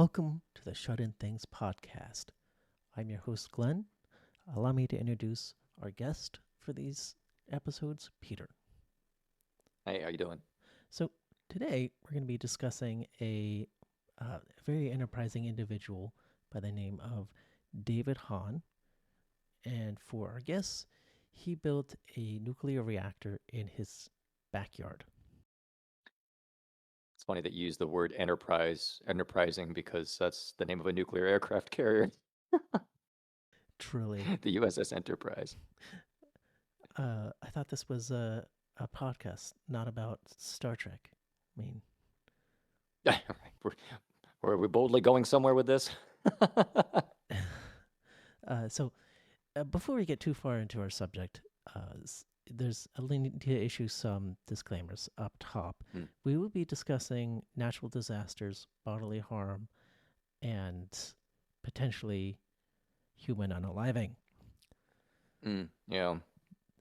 Welcome to the Shut In Things podcast. I'm your host, Glenn. Allow me to introduce our guest for these episodes, Peter. Hey, how you doing? So today we're going to be discussing a very enterprising individual by the name of David Hahn. And for our guests, he built a nuclear reactor in his backyard. It's funny that you use the word enterprising, because that's the name of a nuclear aircraft carrier, Truly. the USS Enterprise. I thought this was a podcast, not about Star Trek. I mean, Were we boldly going somewhere with this? so before we get too far into our subject, I need to issue some disclaimers up top. We will be discussing natural disasters, bodily harm, and potentially human unaliving. Yeah.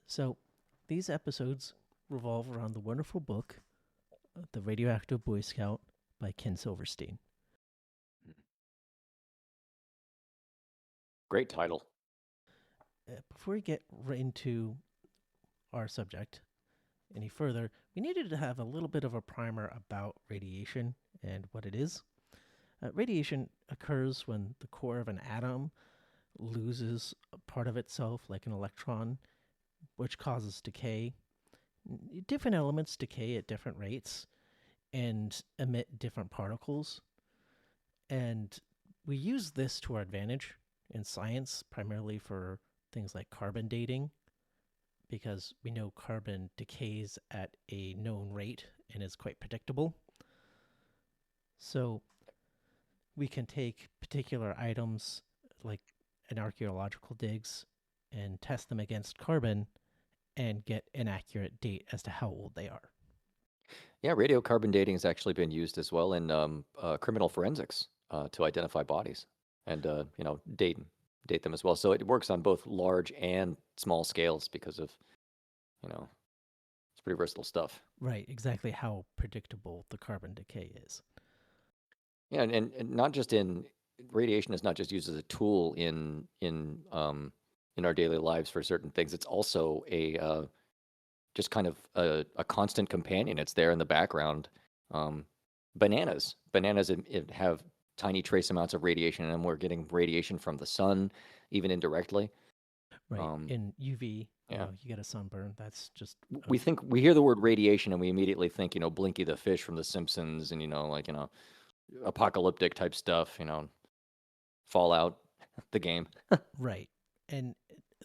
So these episodes revolve around the wonderful book, The Radioactive Boy Scout by Ken Silverstein. Great title. Before we get right into our subject any further, we needed to have a little bit of a primer about radiation and what it is. Radiation occurs when the core of an atom loses a part of itself, like an electron, which causes decay. Different elements decay at different rates and emit different particles. And we use this to our advantage in science, primarily for things like carbon dating, because we know carbon decays at a known rate and is quite predictable. So we can take particular items like in archaeological digs and test them against carbon and get an accurate date as to how old they are. Yeah, radiocarbon dating has actually been used as well in criminal forensics to identify bodies and date them as well. So it works on both large and small scales because of, it's pretty versatile stuff. Right, exactly how predictable the carbon decay is. Yeah, and not just in radiation is not just used as a tool in our daily lives for certain things. It's also a just kind of a constant companion. It's there in the background. Bananas it have tiny trace amounts of radiation, and we're getting radiation from the sun, even indirectly. Right, in UV, Yeah. you get a sunburn. That's just We hear the word radiation and we immediately think Blinky the fish from The Simpsons, and apocalyptic type stuff. Fallout, the game. right. And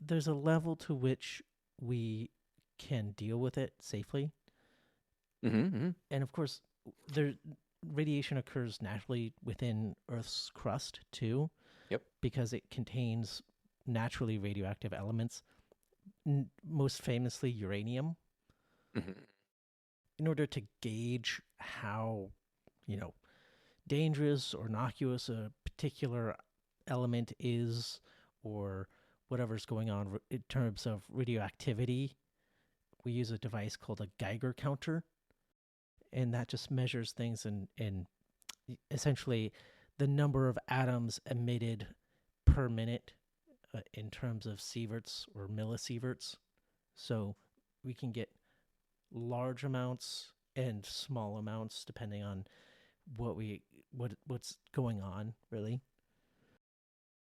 there's a level to which we can deal with it safely. Mm-hmm. And of course, radiation occurs naturally within Earth's crust too. Yep. Because it contains naturally radioactive elements, most famously uranium. Mm-hmm. In order to gauge how, dangerous or innocuous a particular element is, or whatever's going on in terms of radioactivity, we use a device called a Geiger counter, and that just measures things in essentially the number of atoms emitted per minute in terms of sieverts or millisieverts. So we can get large amounts and small amounts depending on what's going on, really.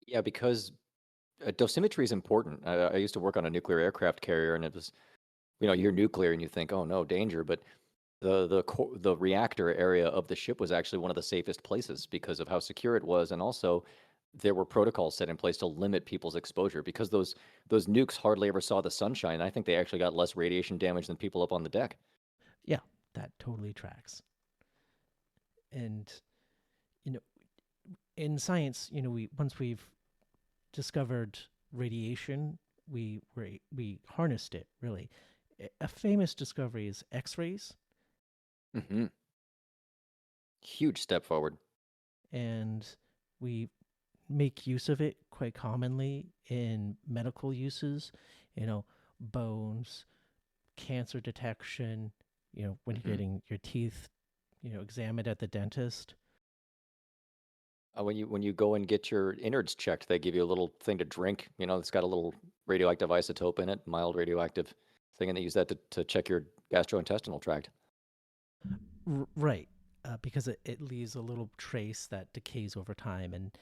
Yeah, because dosimetry is important. I used to work on a nuclear aircraft carrier, and it was, you hear nuclear and you think, oh no, danger, but the reactor area of the ship was actually one of the safest places because of how secure it was, and also there were protocols set in place to limit people's exposure, because those nukes hardly ever saw the sunshine. I think they actually got less radiation damage than people up on the deck. Yeah, that totally tracks. And in science, once we've discovered radiation, we harnessed it, really. A famous discovery is X-rays. Mm-hmm. Huge step forward. And we make use of it quite commonly in medical uses, bones, cancer detection, when you're getting your teeth, examined at the dentist. When you go and get your innards checked, they give you a little thing to drink. You know, it's got a little radioactive isotope in it, mild radioactive thing, and they use that to check your gastrointestinal tract. Right. Because it leaves a little trace that decays over time, and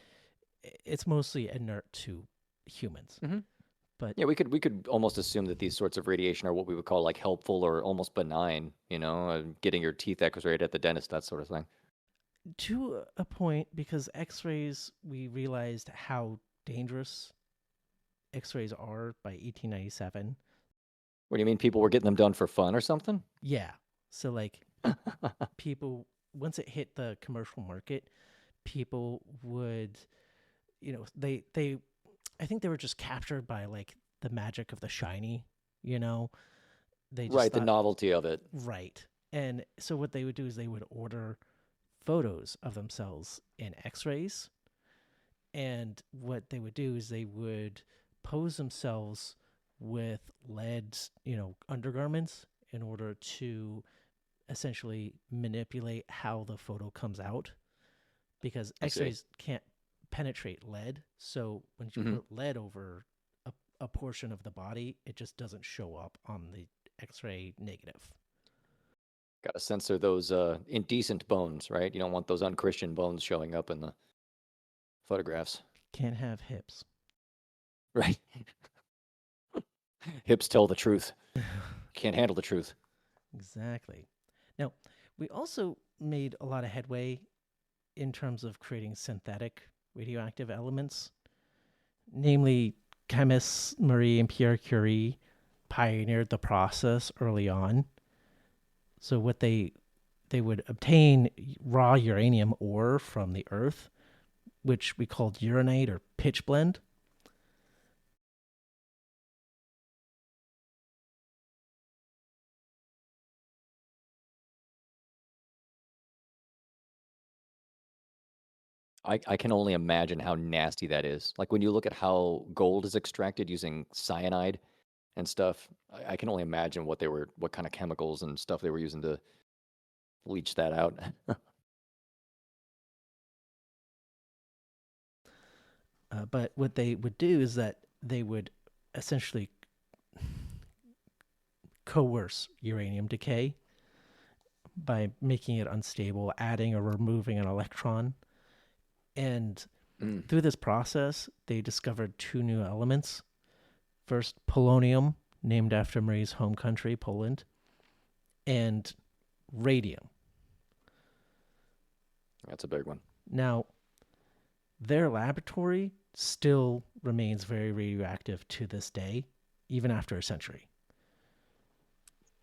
it's mostly inert to humans. Hmm. But Yeah, we could almost assume that these sorts of radiation are what we would call like helpful or almost benign. You know, getting your teeth X-rayed at the dentist, that sort of thing. to a point, because X-rays, we realized how dangerous X-rays are by 1897. What do you mean? People were getting them done for fun or something? Yeah. So like people, once it hit the commercial market, people would, they I think they were just captured by like the magic of the shiny, you know. They just Right, the thought, novelty of it. right. And so what they would do is they would order photos of themselves in X-rays, and what they would do is they would pose themselves with lead, undergarments in order to essentially manipulate how the photo comes out, because I see. X-rays can't penetrate lead. So when you Hmm. put lead over a portion of the body, it just doesn't show up on the X-ray negative. Got to censor those indecent bones, right? You don't want those unchristian bones showing up in the photographs. Can't have hips. Right. Hips tell the truth. Can't handle the truth. Exactly. Now, we also made a lot of headway in terms of creating synthetic radioactive elements. Namely, chemists Marie and Pierre Curie pioneered the process early on. So what they would obtain raw uranium ore from the earth, which we called uranite or pitch blende. I can only imagine how nasty that is. Like when you look at how gold is extracted using cyanide and stuff, I can only imagine what kind of chemicals and stuff they were using to leach that out. But what they would do is that they would essentially coerce uranium decay by making it unstable, adding or removing an electron. And Mm. through this process, they discovered two new elements. First, polonium, named after Marie's home country, Poland, and radium. That's a big one. Now, their laboratory still remains very radioactive to this day, even after a century.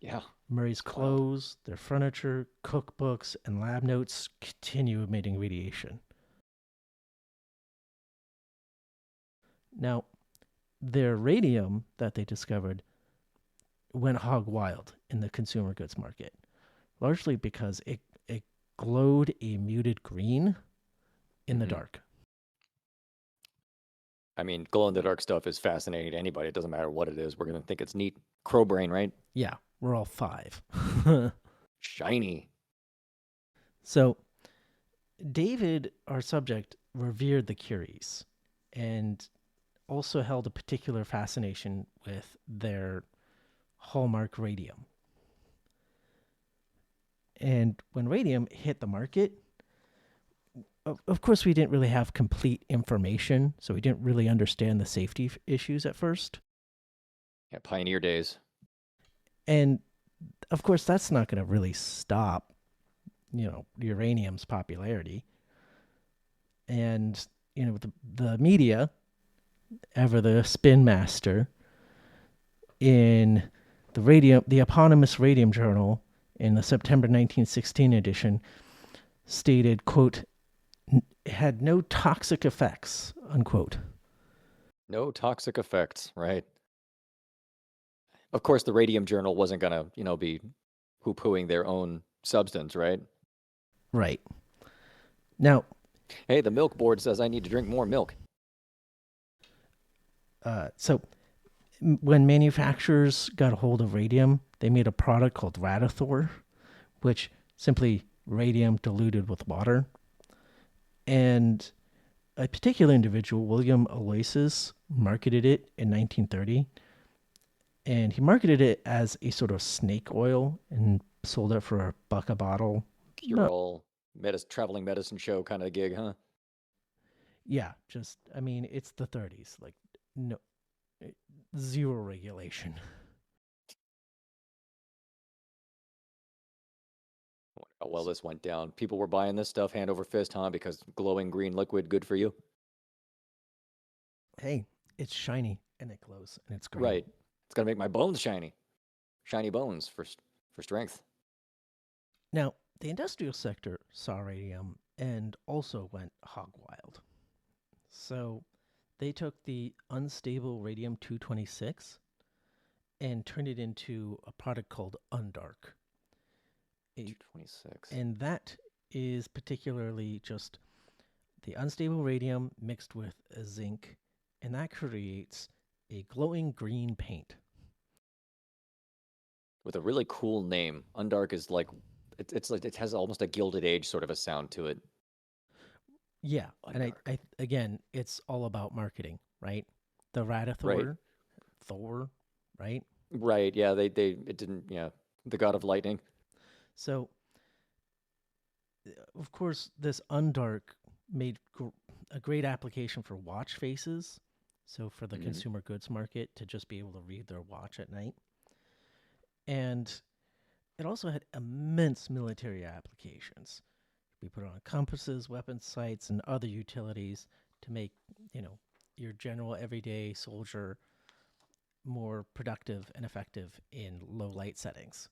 Yeah, Murray's it's wild. clothes, their furniture, cookbooks, and lab notes continue emitting radiation. Now, their radium that they discovered went hog wild in the consumer goods market, largely because it glowed a muted green in the Hmm. dark. I mean, glow in the dark stuff is fascinating to anybody. It doesn't matter what it is. We're gonna think it's neat. Crow brain, right? Yeah, we're all five. Shiny. So, David, our subject, revered the Curies and also held a particular fascination with their hallmark radium. And when radium hit the market, of course, we didn't really have complete information, so we didn't really understand the safety issues at first. Yeah, pioneer days. And of course, that's not going to really stop, uranium's popularity. And, the media, ever the spin master, in the eponymous Radium Journal in the September 1916 edition, stated, quote, had no toxic effects, unquote. No toxic effects, right? Of course, the Radium Journal wasn't gonna, be poo-pooing their own substance, right? Right. Now, Hey, the milk board says I need to drink more milk. so when manufacturers got a hold of radium, they made a product called Radithor, which simply radium diluted with water. And a particular individual, William Aloysius, marketed it in 1930, and he marketed it as a sort of snake oil and sold it for a buck a bottle. Cure No, all traveling medicine show kind of gig, huh? yeah, just I mean, it's the 30s, like no zero regulation. I wonder how well this went down. People were buying this stuff hand over fist, huh? Because glowing green liquid, good for you. Hey, it's shiny and it glows and it's green. Right. It's gonna make my bones shiny. Shiny bones for strength. Now, the industrial sector saw radium and also went hog wild. So they took the unstable radium 226 and turned it into a product called Undark. A, 226. and that is particularly just the unstable radium mixed with a zinc, and that creates a glowing green paint. With a really cool name. Undark is like it's like it has almost a Gilded Age sort of a sound to it. Yeah, and Undark. again, it's all about marketing, right? The Right. Radathor, Thor, right? Right. Yeah, they it didn't yeah. The God of Lightning. So, of course, this Undark made a great application for watch faces. So, for the Hmm. consumer goods market to just be able to read their watch at night. And it also had immense military applications. We put it on compasses, weapon sights, and other utilities to make, you know, your general everyday soldier more productive and effective in low light settings.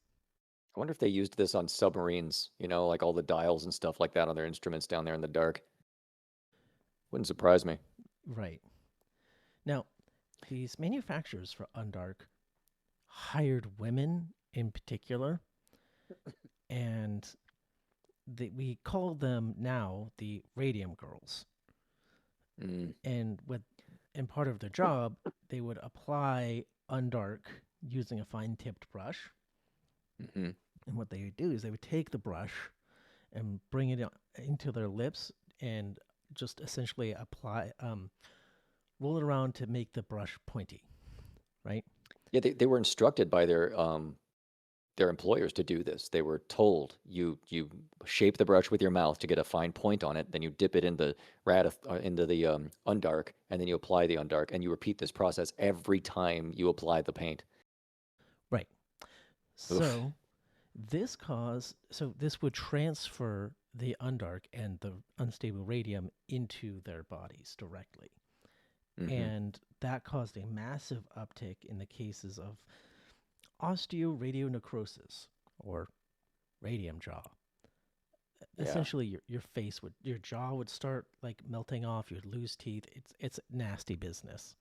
I wonder if they used this on submarines, like all the dials and stuff like that on their instruments down there in the dark. Wouldn't surprise me. Right. Now, these manufacturers for Undark hired women in particular, and we call them now the Radium Girls. Mm, And with and part of their job, they would apply Undark using a fine tipped brush. hmm. And what they would do is they would take the brush and bring it into their lips and just essentially roll it around to make the brush pointy, right? Yeah, they were instructed by their employers to do this. They were told you shape the brush with your mouth to get a fine point on it, then you dip it in the into the undark, and then you apply the undark, and you repeat this process every time you apply the paint. Right. Oof. So this would transfer the undark and the unstable radium into their bodies directly. Hmm. And that caused a massive uptick in the cases of osteoradionecrosis or radium jaw. Yeah. Essentially, your jaw would start like melting off. You'd lose teeth. It's nasty business.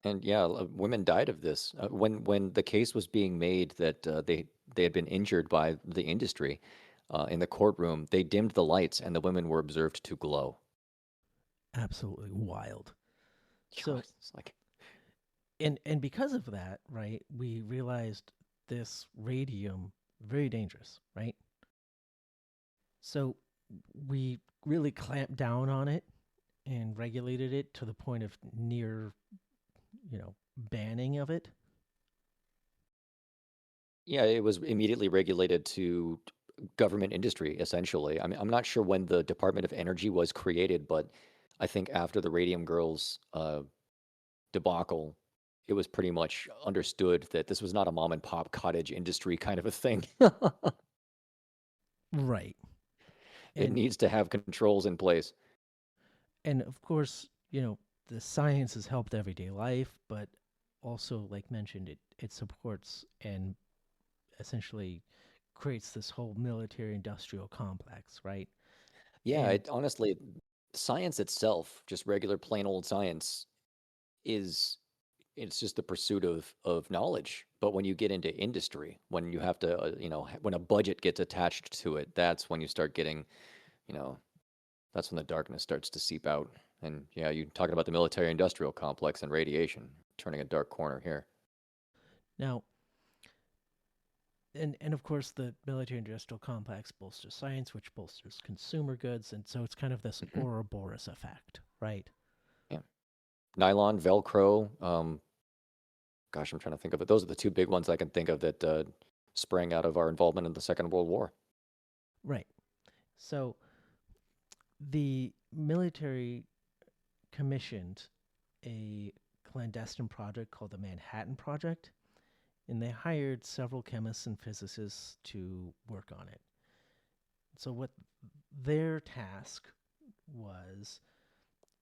And yeah, women died of this. When the case was being made that they had been injured by the industry in the courtroom, they dimmed the lights, and the women were observed to glow. Absolutely wild. So It's like, and because of that, right, we realized this radium very dangerous, right? So we really clamped down on it and regulated it to the point of near, banning of it. yeah, it was immediately regulated to government industry, essentially. I mean, I'm not sure when the Department of Energy was created, but I think after the Radium Girls debacle, it was pretty much understood that this was not a mom and pop cottage industry kind of a thing. Right. It And needs to have controls in place. and of course, the science has helped everyday life, but also like mentioned it supports and essentially creates this whole military industrial complex, right? Yeah, And it honestly, science itself, just regular plain old science, is it's just the pursuit of knowledge. But when you get into industry, when you have to, when a budget gets attached to it, that's when you start getting, you know, that's when the darkness starts to seep out. And yeah, you talking about the military industrial complex and radiation, turning a dark corner here. now and of course the military industrial complex bolsters science, which bolsters consumer goods, and so it's kind of this Hmm. Ouroboros effect, right? Yeah. Nylon, Velcro. Gosh, I'm trying to think of it. Those are the two big ones I can think of that sprang out of our involvement in the Second World War. Right. So the military commissioned a clandestine project called the Manhattan Project, and they hired several chemists and physicists to work on it. So, what their task was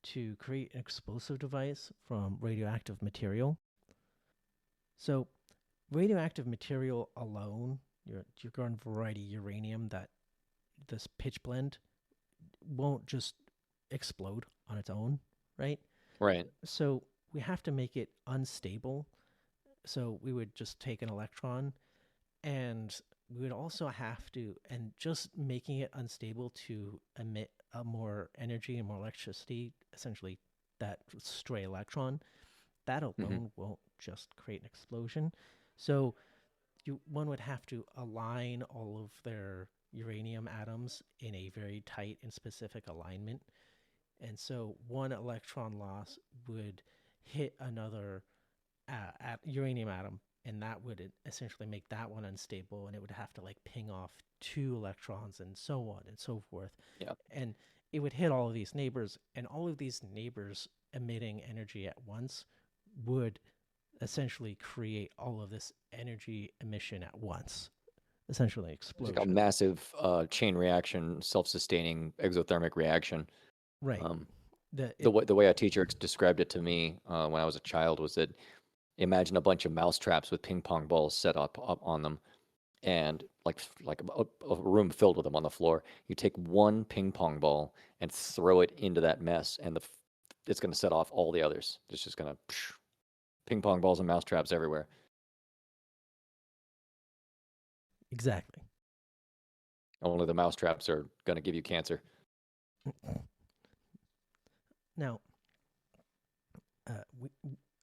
to create an explosive device from radioactive material. So, radioactive material alone, your garden variety uranium, that this pitch blend won't just explode on its own, right? Right. So, we have to make it unstable. So, we would just take an electron, and we would also have to, and just making it unstable to emit more energy and more electricity, essentially that stray electron, that Hmm. alone won't just create an explosion. So one would have to align all of their uranium atoms in a very tight and specific alignment. And so one electron loss would hit another uranium atom, and that would essentially make that one unstable, and it would have to like ping off two electrons and so on and so forth. Yeah. And it would hit all of these neighbors, and all of these neighbors emitting energy at once would essentially create all of this energy emission at once, essentially It's like a explosion. massive chain reaction, self-sustaining exothermic reaction. Right. Um, The the it way a teacher described it to me when I was a child was that imagine a bunch of mouse traps with ping pong balls set up on them, and like a room filled with them on the floor. You take one ping pong ball and throw it into that mess, and it's going to set off all the others. It's just going to ping pong balls and mouse traps everywhere. exactly. Only the mouse traps are going to give you cancer. Now, we,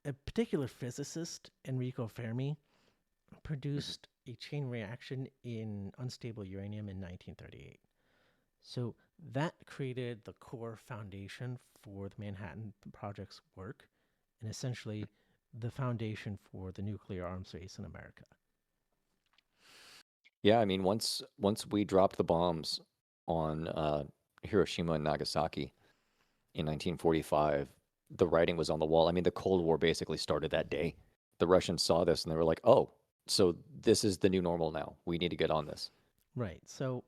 a particular physicist, Enrico Fermi, Mhm. produced a chain reaction in unstable uranium in 1938. So that created the core foundation for the Manhattan Project's work, and essentially the foundation for the nuclear arms race in America. Yeah, I mean, once we dropped the bombs on Hiroshima and Nagasaki in 1945, the writing was on the wall. I mean, the Cold War basically started that day. The Russians saw this and they were like, "Oh, so this is the new normal now. We need to get on this." Right. So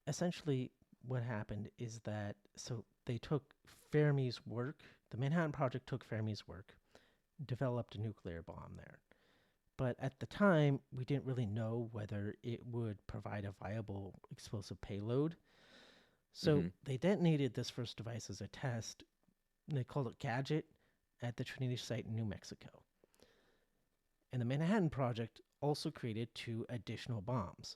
essentially, what happened is that so they took Fermi's work, the Manhattan Project took Fermi's work, developed a nuclear bomb there. But at the time, we didn't really know whether it would provide a viable explosive payload. So Hmm. they detonated this first device as a test, and they called it Gadget at the Trinity site in New Mexico. And the Manhattan Project also created two additional bombs.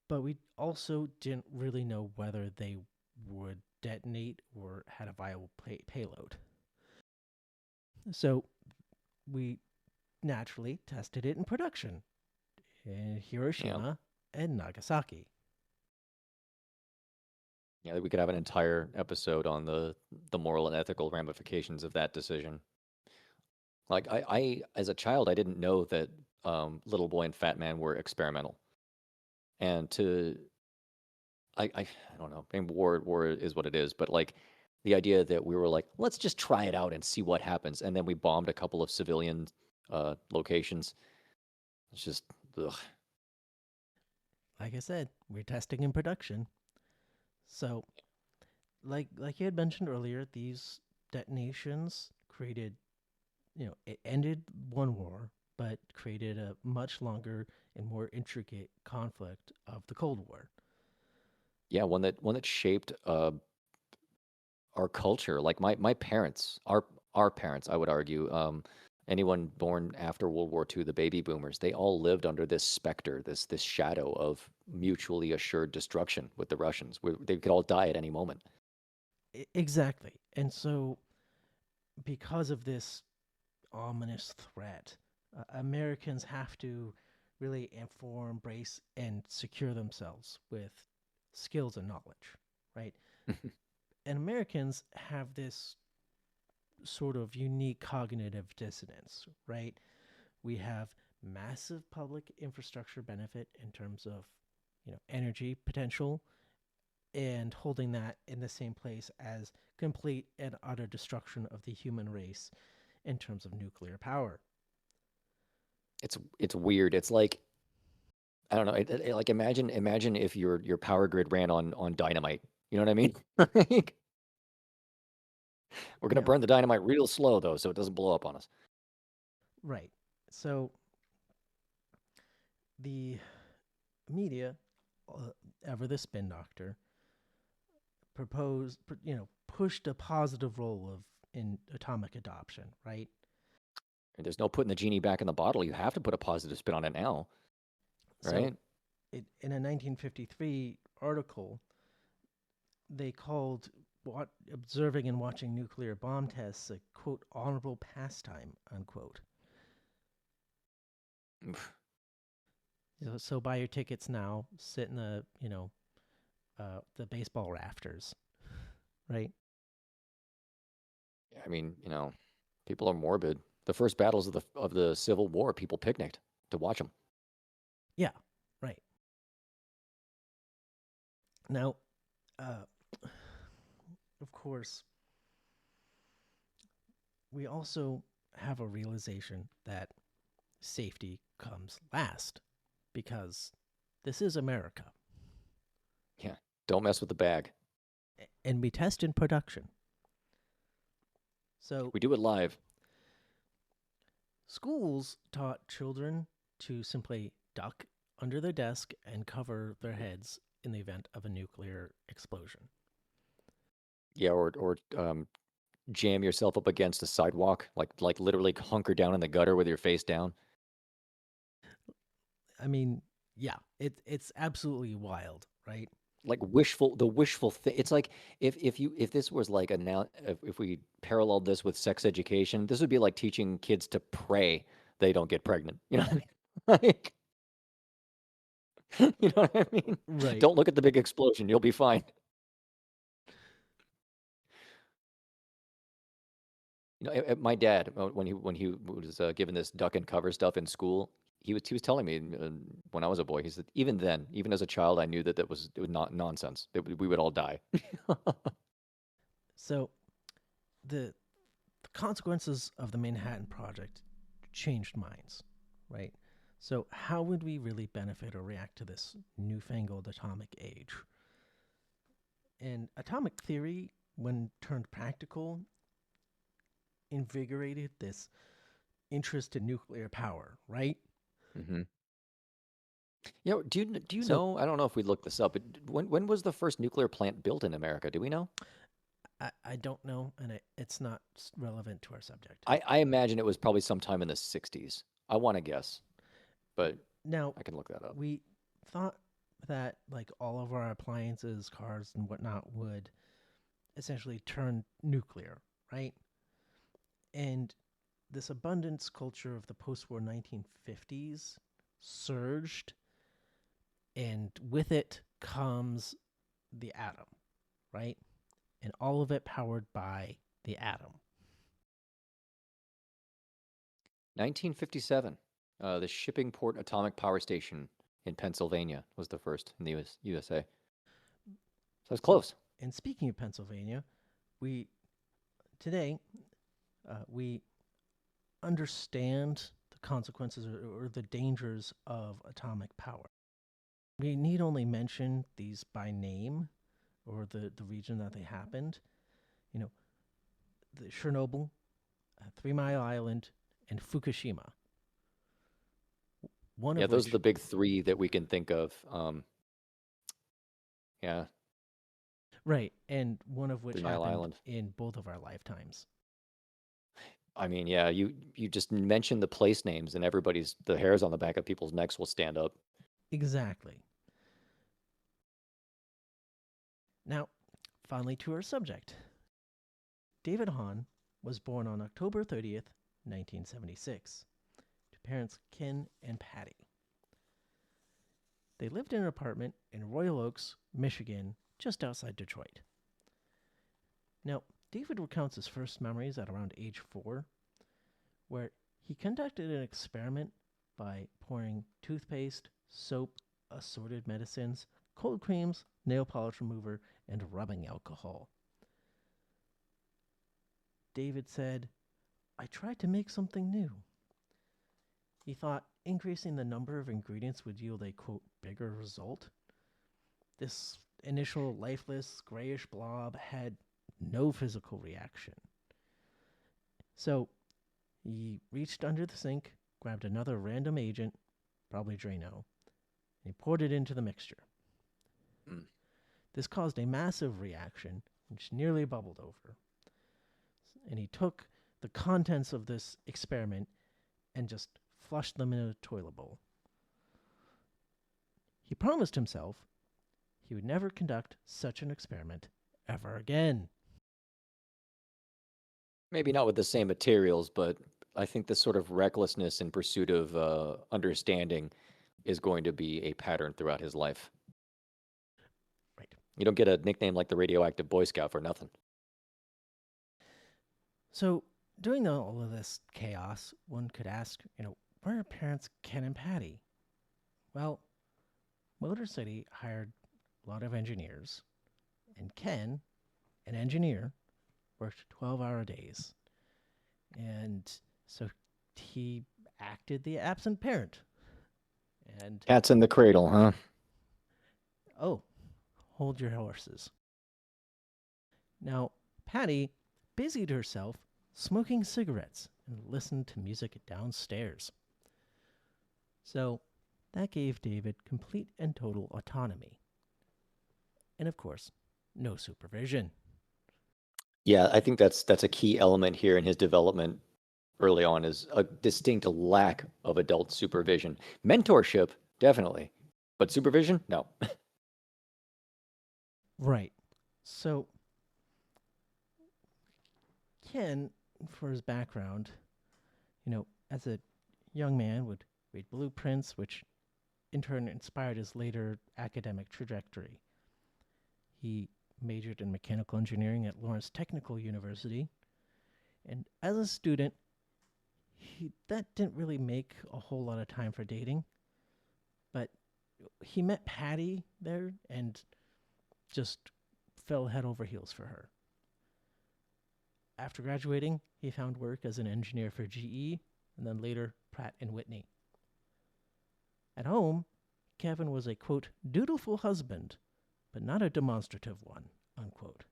But we also didn't really know whether they would detonate or had a viable payload. So we naturally tested it in production in Yeah. Hiroshima and Nagasaki. Yeah, we could have an entire episode on the moral and ethical ramifications of that decision. Like I as a child, I didn't know that Little Boy and Fat Man were experimental. And I don't know. I mean, war is what it is, but like the idea that we were like, let's just try it out and see what happens, and then we bombed a couple of civilian locations. It's just ugh. Like I said, we're testing in production. So, like you had mentioned earlier, these detonations created, it ended one war, but created a much longer and more intricate conflict of the Cold War. Yeah, one that shaped our culture. Like my parents, our parents, I would argue, anyone born after World War II, the baby boomers, they all lived under this specter, this shadow of mutually assured destruction with the Russians. They could all die at any moment. Exactly. And so, because of this ominous threat, Americans have to really inform, brace, and secure themselves with skills and knowledge, right? And Americans have this sort of unique cognitive dissonance, right? We have massive public infrastructure benefit in terms of, energy potential, and holding that in the same place as complete and utter destruction of the human race in terms of nuclear power. It's weird. It's like I don't know. Like imagine if your power grid ran on dynamite. You know what I mean? Like, we're gonna Yeah, burn the dynamite real slow though, so it doesn't blow up on us. right. So the media, ever the spin doctor, pushed a positive role of in atomic adoption, right? And there's no putting the genie back in the bottle. You have to put a positive spin on it now, So, right? in a 1953 article, they called observing and watching nuclear bomb tests a quote honorable pastime unquote. So buy your tickets now. Sit in the baseball rafters, right? I mean, people are morbid. The first battles of the Civil War, people picnicked to watch them. Yeah, right. Now, uh, of course, we also have a realization that safety comes last because this is America. Yeah, don't mess with the bag. And we test in production. So We do it live. schools taught children to simply duck under their desk and cover their heads in the event of a nuclear explosion. Yeah, or jam yourself up against a sidewalk, like literally hunker down in the gutter with your face down. I mean, yeah, it's absolutely wild, right? Like the wishful thing. It's like if this was like a now if we paralleled this with sex education, this would be like teaching kids to pray they don't get pregnant. You know what I mean? Like, you know what I mean? Right. Don't look at the big explosion. You'll be fine. My dad, when he was given this duck and cover stuff in school, he was telling me when I was a boy. He said even then, even as a child, I knew that it was not nonsense. We would all die. So the consequences of the Manhattan Project changed minds, right? So how would we really benefit or react to this newfangled atomic age? And atomic theory, when turned practical, invigorated this interest in nuclear power, right? hmm do you So know? I don't know if we looked this up, but when was the first nuclear plant built in America? Do we know? I don't know, and it's not relevant to our subject. I imagine it was probably sometime in the 60s. I want to guess, but Now, I can look that up. we thought that like all of our appliances, cars, and whatnot would essentially turn nuclear, right? And this abundance culture of the post war 1950s surged, and with it comes the atom, right? And all of it powered by the atom. 1957, the Shippingport Atomic Power Station in Pennsylvania was the first in the USA. So it's So, close. and speaking of Pennsylvania, we today we understand the consequences or the dangers of atomic power. We need only mention these by name or the region that they happened. You know, the Chernobyl, 3 Mile Island, and Fukushima. One Yeah, of those are which, the big three that we can think of. Yeah, right, and one of which 3 Mile happened Island. in both of our lifetimes. I mean, yeah, you just mention the place names and the hairs on the back of people's necks will stand up. Exactly. Now, finally to our subject. David Hahn was born on October 30th, 1976, to parents Ken and Patty. They lived in an apartment in Royal Oaks, Michigan, just outside Detroit. Now, David recounts his first memories at around age 4, where he conducted an experiment by pouring toothpaste, soap, assorted medicines, cold creams, nail polish remover, and rubbing alcohol. David said, "I tried to make something new." He thought increasing the number of ingredients would yield a, quote, bigger result. This initial lifeless, grayish blob had no physical reaction. So he reached under the sink, grabbed another random agent, probably Drano, and he poured it into the mixture. Mm. This caused a massive reaction, which nearly bubbled over. And he took the contents of this experiment and just flushed them in a toilet bowl. He promised himself he would never conduct such an experiment ever again. Maybe not with the same materials, but I think this sort of recklessness in pursuit of understanding is going to be a pattern throughout his life. Right. You don't get a nickname like the Radioactive Boy Scout for nothing. So, during all of this chaos, one could ask, where are parents Ken and Patty? Well, Motor City hired a lot of engineers, and Ken, an engineer, worked 12-hour days. And so he acted the absent parent. And Cat's in the cradle, huh? oh, hold your horses. Now, Patty busied herself smoking cigarettes and listened to music downstairs. So that gave David complete and total autonomy. And of course, no supervision. Yeah, I think that's a key element here in his development early on, is a distinct lack of adult supervision. Mentorship, definitely, but supervision, no. Right. So Ken, for his background, as a young man, would read blueprints, which in turn inspired his later academic trajectory. He majored in mechanical engineering at Lawrence Technical University, and as a student, that didn't really make a whole lot of time for dating, but he met Patty there and just fell head over heels for her. After graduating, he found work as an engineer for GE and then later Pratt and Whitney. At home, Kevin was a, quote, dutiful husband, but not a demonstrative one, unquote.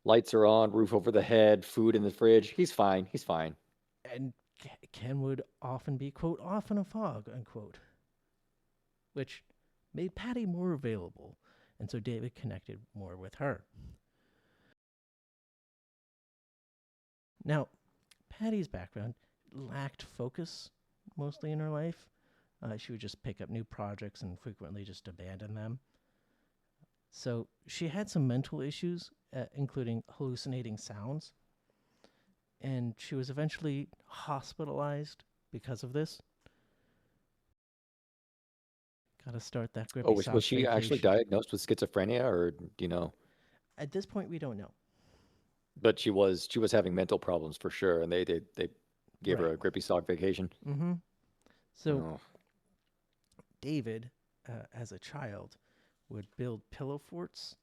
Lights are on, roof over the head, food in the fridge. He's fine. He's fine. And Ken would often be, quote, off in a fog, unquote, which made Patty more available, and so David connected more with her. Now, Patty's background lacked focus mostly in her life. She would just pick up new projects and frequently just abandon them. So she had some mental issues, including hallucinating sounds. And she was eventually hospitalized because of this. Gotta start that grippy Was sock she actually vacation. diagnosed with schizophrenia, or do you know? At this point, we don't know. But she was having mental problems for sure, and they gave her Right. a grippy sock vacation. Mm-hmm. So Oh, David, as a child, would build pillow forts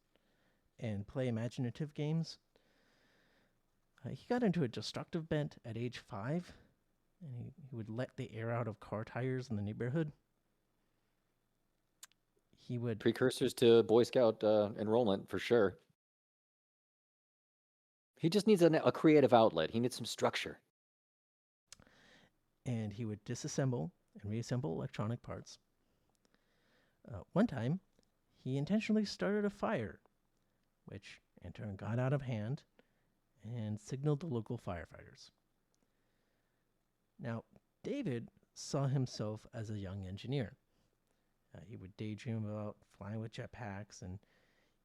and play imaginative games. He got into a destructive bent at age 5, and he would let the air out of car tires in the neighborhood. He would, precursors to Boy Scout enrollment for sure. He just needs a creative outlet. He needs some structure. and he would disassemble and reassemble electronic parts. One time, he intentionally started a fire, which in turn got out of hand and signaled the local firefighters. Now, David saw himself as a young engineer. He would daydream about flying with jetpacks, and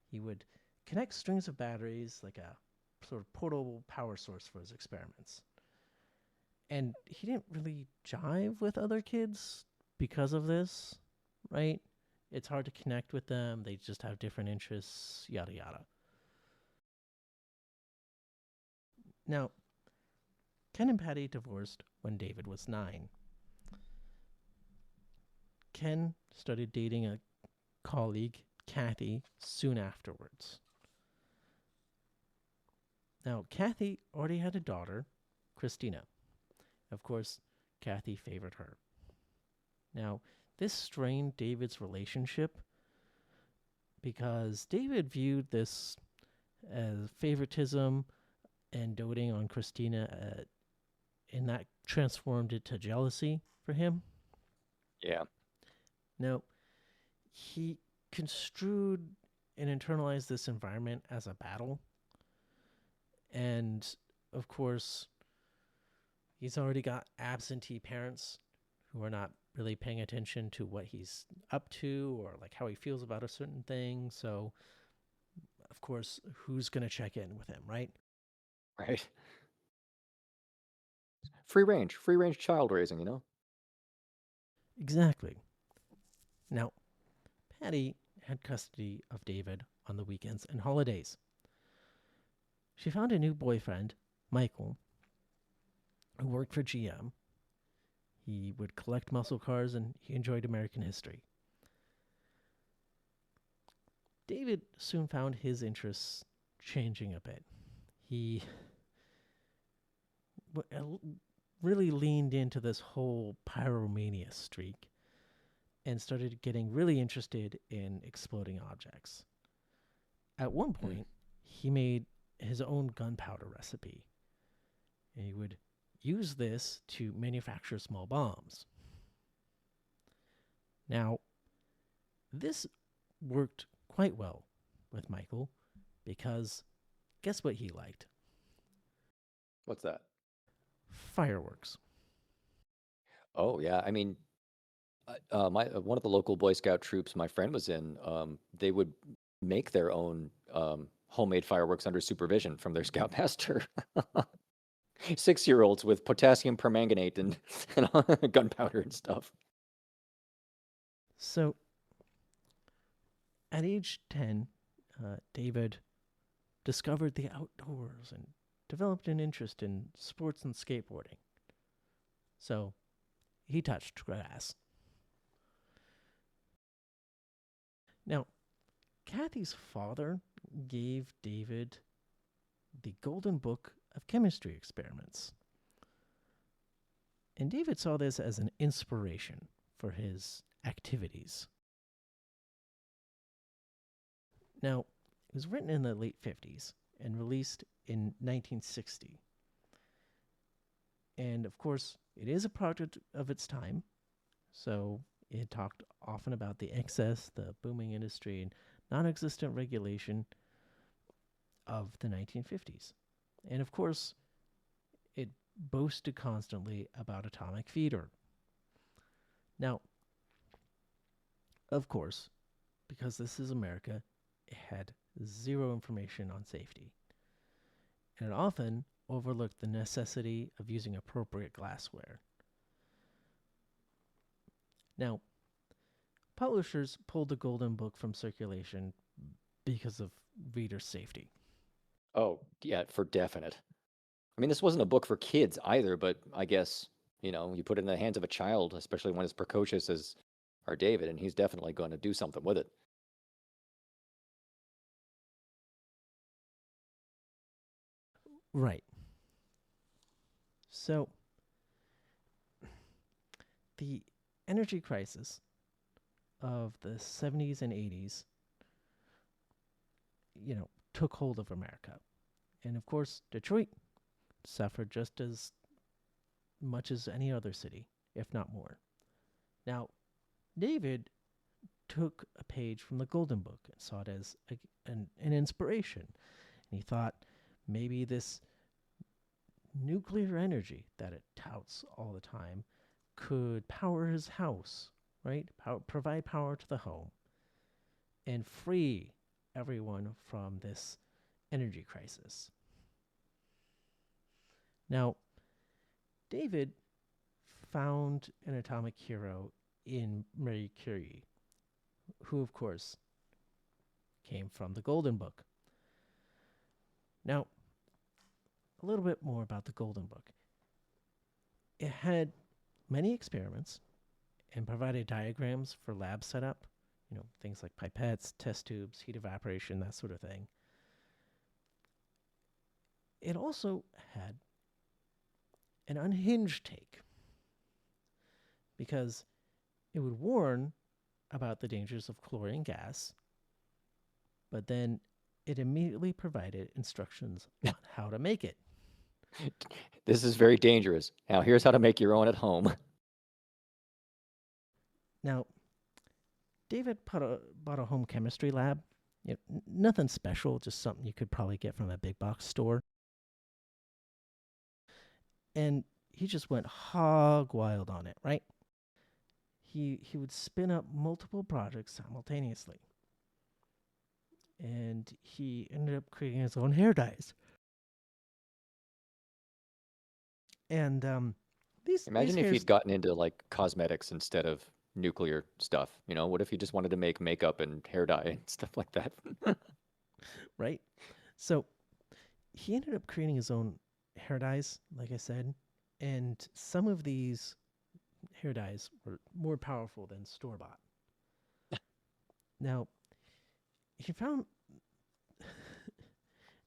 he would connect strings of batteries like a sort of portable power source for his experiments. And he didn't really jive with other kids because of this. right? It's hard to connect with them. They just have different interests, yada yada. Now, Ken and Patty divorced when David was 9. Ken started dating a colleague, Kathy, soon afterwards. Now, Kathy already had a daughter, Christina. Of course, Kathy favored her. Now, this strained David's relationship because David viewed this as favoritism and doting on Christina, and that transformed it to jealousy for him. Yeah. Now, he construed and internalized this environment as a battle. And of course, he's already got absentee parents who are not really paying attention to what he's up to or like how he feels about a certain thing. So, of course, who's going to check in with him, right? Right. Free range child raising, you know? Exactly. Now, Patty had custody of David on the weekends and holidays. She found a new boyfriend, Michael, who worked for GM. He would collect muscle cars and he enjoyed American history. David soon found his interests changing a bit. He really leaned into this whole pyromania streak and started getting really interested in exploding objects. At one Mm. point, he made his own gunpowder recipe, and he would use this to manufacture small bombs. Now, this worked quite well with Michael because guess what he liked? What's that? Fireworks. Oh, yeah. I mean, my one of the local Boy Scout troops my friend was in, they would make their own homemade fireworks under supervision from their scoutmaster. 6-year-olds with potassium permanganate and gunpowder and stuff. So, at age 10, David discovered the outdoors and developed an interest in sports and skateboarding. So, he touched grass. Now, Kathy's father gave David the Golden Book of Chemistry experiments. And David saw this as an inspiration for his activities. Now, it was written in the late 50s and released in 1960. And of course, it is a product of its time. So it talked often about the excess, the booming industry, and non existent regulation of the 1950s. And of course, it boasted constantly about atomic feeder. Now, of course, because this is America, it had zero information on safety. And it often overlooked the necessity of using appropriate glassware. Now, publishers pulled the Golden Book from circulation because of reader safety. Oh, yeah, for definite. I mean, this wasn't a book for kids either, but I guess, you put it in the hands of a child, especially one as precocious as our David, and he's definitely going to do something with it. Right. So, the energy crisis of the 70s and 80s, took hold of America. And of course, Detroit suffered just as much as any other city, if not more. Now, David took a page from the Golden Book and saw it as an inspiration. And he thought maybe this nuclear energy that it touts all the time could power his house, right? Provide power to the home and free everyone from this energy crisis. Now, David found an atomic hero in Marie Curie. who, of course, came from the Golden Book. Now, a little bit more about the Golden Book. It had many experiments and provided diagrams for lab setup, things like pipettes, test tubes, heat evaporation, that sort of thing. It also had an unhinged take because it would warn about the dangers of chlorine gas, but then it immediately provided instructions on how to make it. This is very dangerous. Now, here's how to make your own at home. Now, David bought a home chemistry lab. Nothing special, just something you could probably get from a big box store. And he just went hog wild on it, right? He would spin up multiple projects simultaneously. And he ended up creating his own hair dyes. And Imagine if hairs, he'd gotten into like cosmetics instead of nuclear stuff. What if he just wanted to make makeup and hair dye and stuff like that? right? So he ended up creating his own hair dyes, like I said, and some of these hair dyes were more powerful than store bought. Now, he found,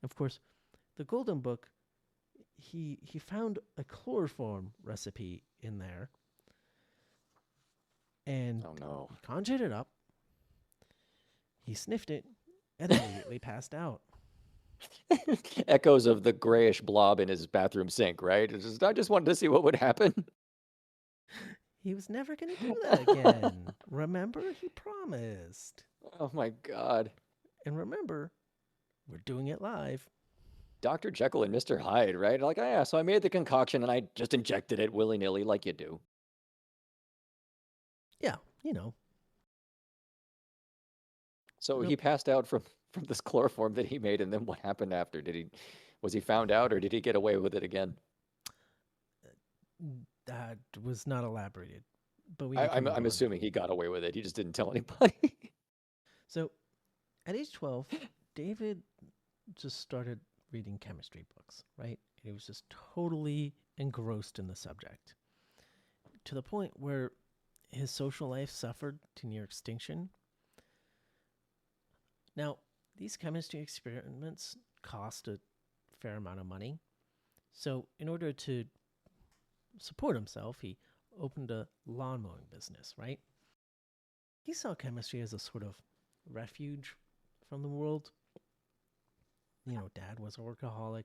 of course, the Golden Book. He found a chloroform recipe in there, and Oh no. he conjured it up. He sniffed it and immediately passed out. Echoes of the grayish blob in his bathroom sink, right? I just wanted to see what would happen. He was never going to do that again. Remember, he promised. Oh my God. And remember, we're doing it live. Dr. Jekyll and Mr. Hyde, right? Like, oh, yeah, so I made the concoction and I just injected it willy-nilly like you do. Yeah, So Nope. he passed out from this chloroform that he made, and then what happened after? Was he found out, or did he get away with it again? That was not elaborated, but we I, need to I'm move I'm on. assuming he got away with it. He just didn't tell anybody. So, at age 12, David just started reading chemistry books, right? He was just totally engrossed in the subject to the point where his social life suffered to near extinction. Now, these chemistry experiments cost a fair amount of money. So, in order to support himself, he opened a lawn mowing business, right? He saw chemistry as a sort of refuge from the world. Dad was a workaholic,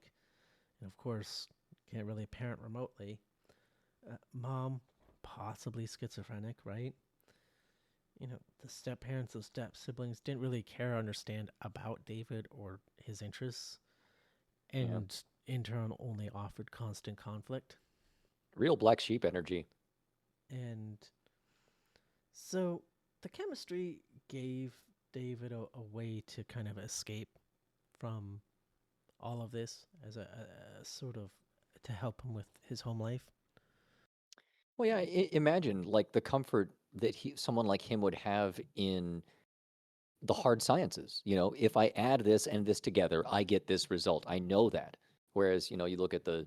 and of course, can't really parent remotely. Mom, possibly schizophrenic, right? The step parents, the step siblings didn't really care or understand about David or his interests, Yeah. and in turn only offered constant conflict. Real black sheep energy. And so the chemistry gave David a way to kind of escape from all of this as a sort of to help him with his home life. Well, yeah, imagine like the comfort that someone like him would have in the hard sciences. If I add this and this together, I get this result. I know that. Whereas, you look at the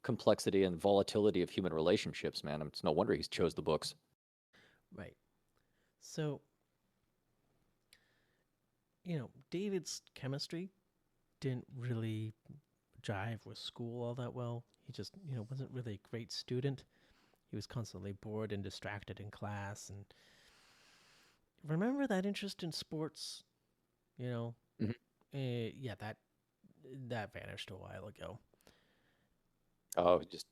complexity and volatility of human relationships, man. It's no wonder he chose the books. Right. So, David's chemistry didn't really jive with school all that well. He just, wasn't really a great student. He was constantly bored and distracted in class. And remember that interest in sports? You know, Mhm. yeah, that vanished a while ago. Oh, just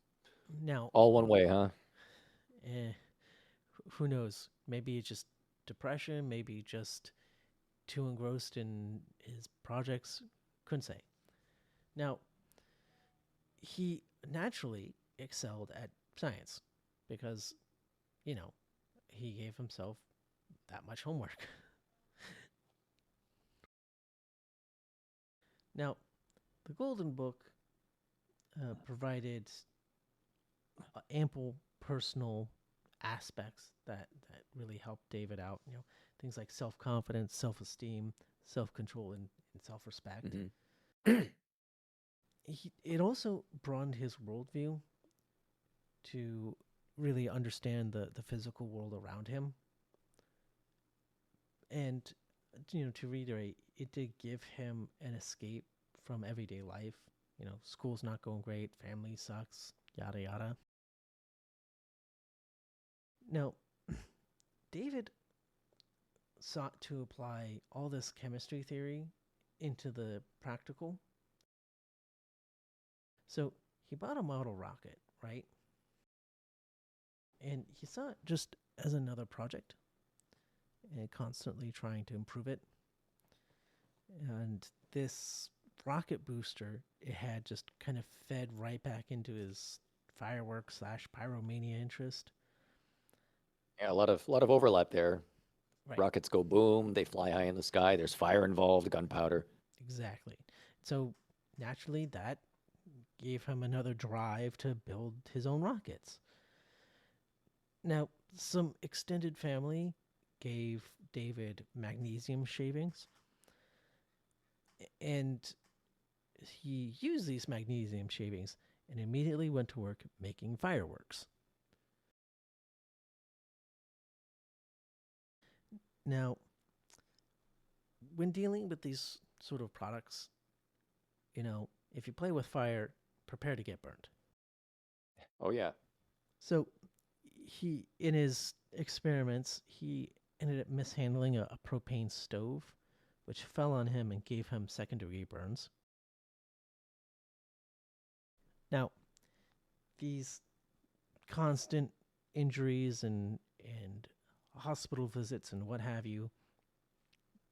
Now, all one way, huh? eh, who knows? Maybe it's just depression. Maybe just too engrossed in his projects. Couldn't say. Now, he naturally excelled at science because, you know, he gave himself that much homework. Now, the Golden Book provided ample personal aspects that really helped David out. things like self-confidence, self-esteem, self-control, and self-respect. Hmm. It also broadened his worldview to really understand the physical world around him. And, to reiterate, it did give him an escape from everyday life. School's not going great, family sucks, yada, yada. Now, David sought to apply all this chemistry theory into the practical. So he bought a model rocket, right? And he saw it just as another project and constantly trying to improve it. And this rocket booster, it had just kind of fed right back into his fireworks slash pyromania interest. Yeah, a lot of overlap there. Right, Rockets go boom, they fly high in the sky. There's fire involved, gunpowder. exactly. So naturally, that gave him another drive to build his own rockets. Now, some extended family gave David magnesium shavings, and he used these magnesium shavings and immediately went to work making fireworks. Now, when dealing with these sort of products, if you play with fire, prepare to get burned. Oh yeah. So, in his experiments, he ended up mishandling a propane stove, which fell on him and gave him second-degree burns. Now, these constant injuries and hospital visits and what have you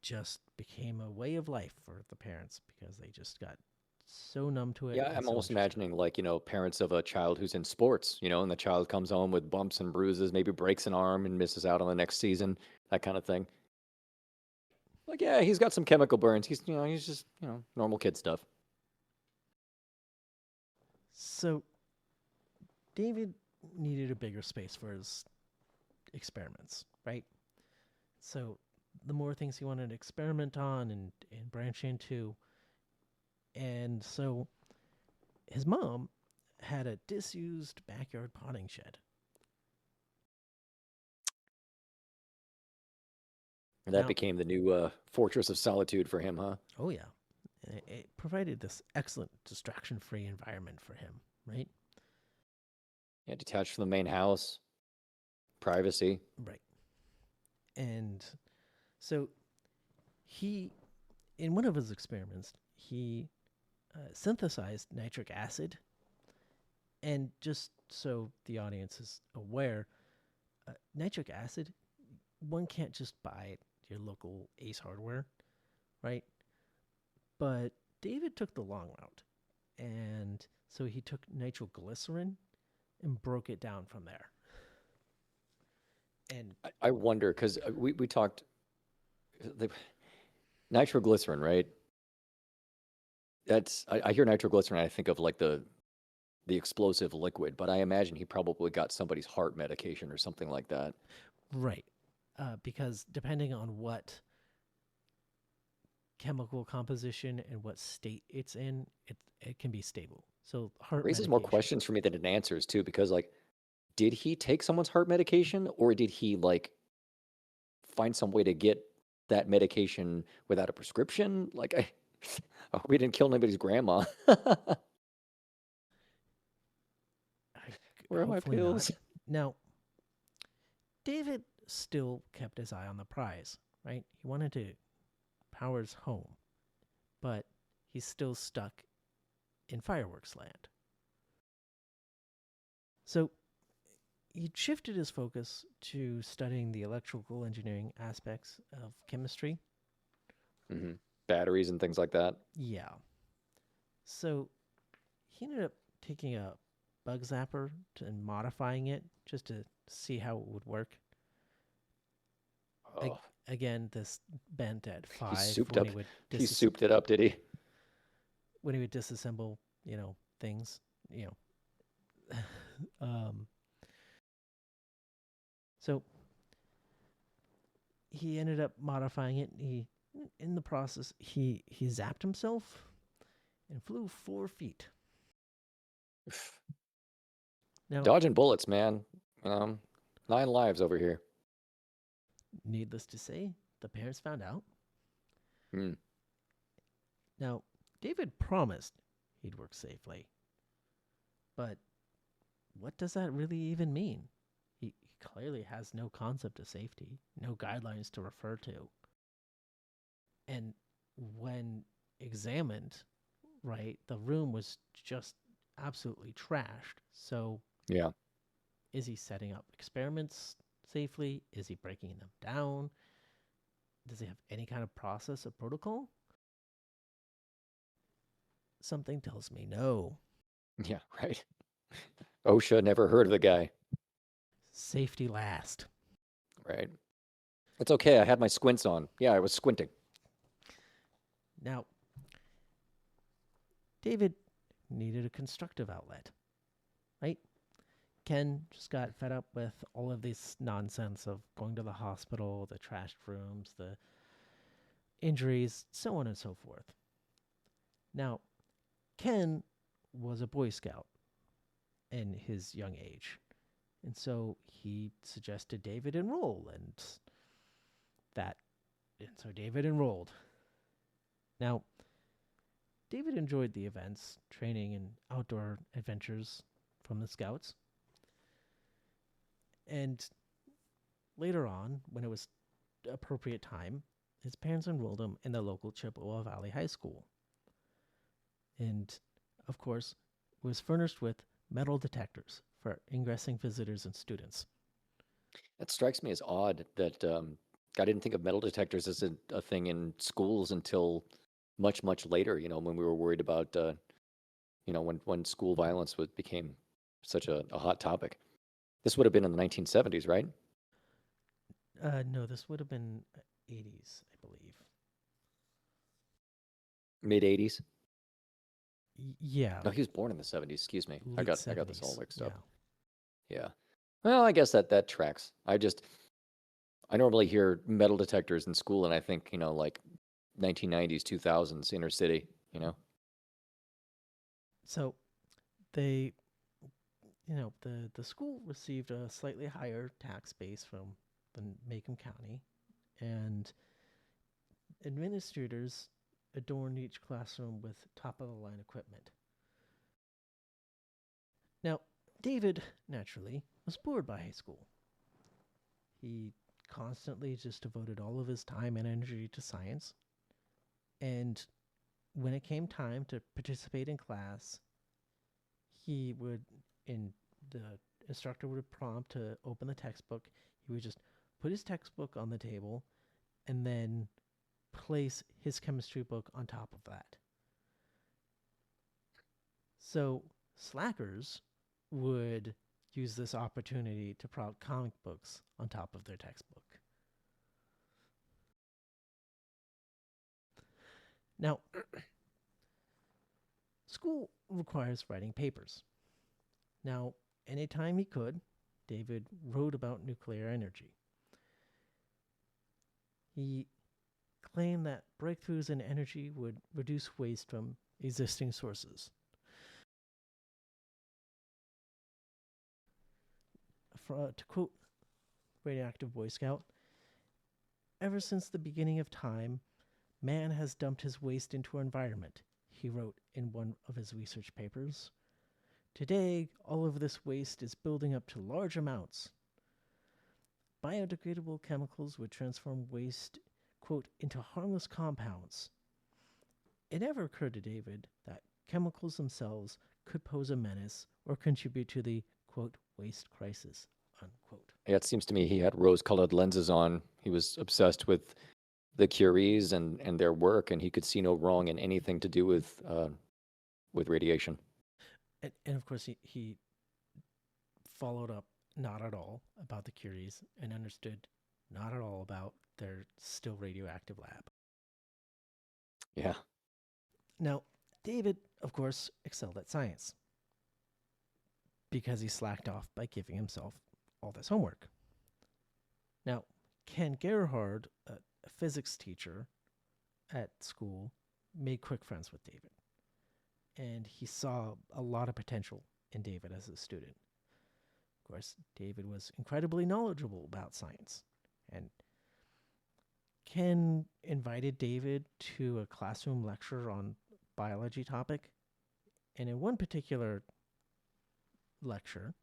just became a way of life for the parents because they just got so numb to it Yeah, and I'm so almost interested. imagining like, parents of a child who's in sports, and the child comes home with bumps and bruises, maybe breaks an arm and misses out on the next season, that kind of thing. Like, yeah, he's got some chemical burns. He's just, normal kid stuff. So David needed a bigger space for his experiments, right? So the more things he wanted to experiment on and branch into. And so his mom had a disused backyard potting shed. And that Now, became the new fortress of solitude for him, huh? oh yeah, it provided this excellent distraction free environment for him, right? Yeah, detached from the main house, privacy. Right. And so he, in one of his experiments, he synthesized nitric acid. And just so the audience is aware, nitric acid, one can't just buy it at your local Ace Hardware, right? But David took the long route. And so he took nitroglycerin and broke it down from there. And I wonder because we talked the nitroglycerin, right? I hear nitroglycerin, I think of like the explosive liquid, but I imagine he probably got somebody's heart medication or something like that. right, because depending on what chemical composition and what state it's in, it can be stable. So heart Raises more medication. questions for me than it answers too, because like, did he take someone's heart medication or did he like find some way to get that medication without a prescription? Like, I hope he didn't kill anybody's grandma. Where are my Hopefully not. pills? Now, David still kept his eye on the prize, right? He wanted to power his home, but he's still stuck in fireworks land. So he shifted his focus to studying the electrical engineering aspects of chemistry. Hmm. Batteries and things like that. Yeah. So he ended up taking a bug zapper and modifying it just to see how it would work. Oh, Again, this bent at he five souped up. He dis- souped it up, did he? when he would disassemble, things, um, so he ended up modifying it. In the process, he zapped himself and flew 4 feet. Now, Dodging bullets, man. 9 lives over here. needless to say, the parents found out. Hmm. Now, David promised he'd work safely, but what does that really even mean? He clearly has no concept of safety, no guidelines to refer to. And when examined, right, the room was just absolutely trashed. So, Yeah. is he setting up experiments safely? Is he breaking them down? Does he have any kind of process or protocol? Something tells me no. Yeah, right. OSHA never heard of the guy. Safety last. Right. It's okay. I had my squints on. Yeah, I was squinting. Now, David needed a constructive outlet, right? Ken just got fed up with all of this nonsense of going to the hospital, the trashed rooms, the injuries, so on and so forth. Now, Ken was a Boy Scout in his young age. And so he suggested David enroll, so David enrolled. Now, David enjoyed the events, training, and outdoor adventures from the Scouts. And later on, when it was appropriate time, his parents enrolled him in the local Chippewa Valley High School. And, of course, was furnished with metal detectors for ingressing visitors and students. That strikes me as odd that I didn't think of metal detectors as a thing in schools until much, much later, when we were worried about, when school violence became such a hot topic. This would have been in the 1970s, right? No, this would have been 80s, I believe. Mid 80s? Yeah, No, he was born in the 70s. Excuse me. I late got this all 70s. mixed Yeah. up. Yeah. Well, I guess that tracks. I normally hear metal detectors in school, and I think, like 1990s, 2000s, inner city. So they, the school received a slightly higher tax base from the Macomb County, and administrators adorned each classroom with top of the line equipment. Now, David, naturally, was bored by high school. He constantly just devoted all of his time and energy to science. And when it came time to participate in class, he would, in the instructor would prompt to open the textbook. He would just put his textbook on the table and then place his chemistry book on top of that. So slackers would use this opportunity to prop comic books on top of their textbook. Now, school requires writing papers. Now, anytime he could, David wrote about nuclear energy. He claimed that breakthroughs in energy would reduce waste from existing sources. To quote Radioactive Boy Scout, ever since the beginning of time, man has dumped his waste into our environment, he wrote in one of his research papers. Today, all of this waste is building up to large amounts. Biodegradable chemicals would transform waste, quote, into harmless compounds. It never occurred to David that chemicals themselves could pose a menace or contribute to the, quote, waste crisis, unquote. Yeah, it seems to me he had rose-colored lenses on. He was obsessed with the Curies and their work, and he could see no wrong in anything to do with radiation. And of course, he followed up not at all about the Curies and understood not at all about their still radioactive lab. Yeah. Now, David, of course, excelled at science because he slacked off by giving himself all this homework. Now, Ken Gerhard, a physics teacher at school, made quick friends with David, and he saw a lot of potential in David as a student. Of course, David was incredibly knowledgeable about science, and Ken invited David to a classroom lecture on biology topic, and in one particular lecture,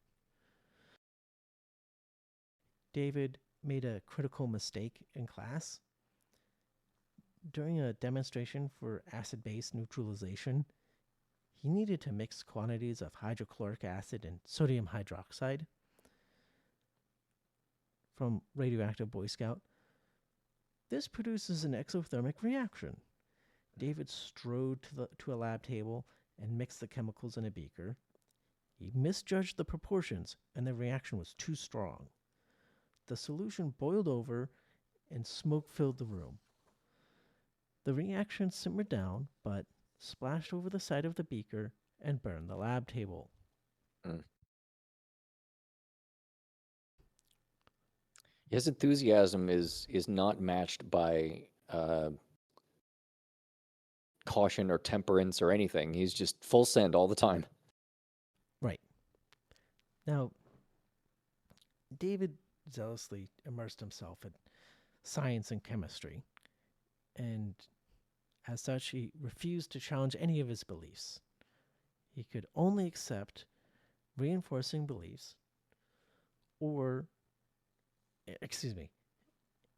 David made a critical mistake in class. During a demonstration for acid base neutralization, he needed to mix quantities of hydrochloric acid and sodium hydroxide from Radioactive Boy Scout. This produces an exothermic reaction. David strode to a lab table and mixed the chemicals in a beaker. He misjudged the proportions, and the reaction was too strong. The solution boiled over, and smoke filled the room. The reaction simmered down, but splashed over the side of the beaker and burned the lab table. Mm. His enthusiasm is not matched by caution or temperance or anything. He's just full send all the time. Right. Now, David zealously immersed himself in science and chemistry, and as such, he refused to challenge any of his beliefs. He could only accept reinforcing beliefs or, excuse me,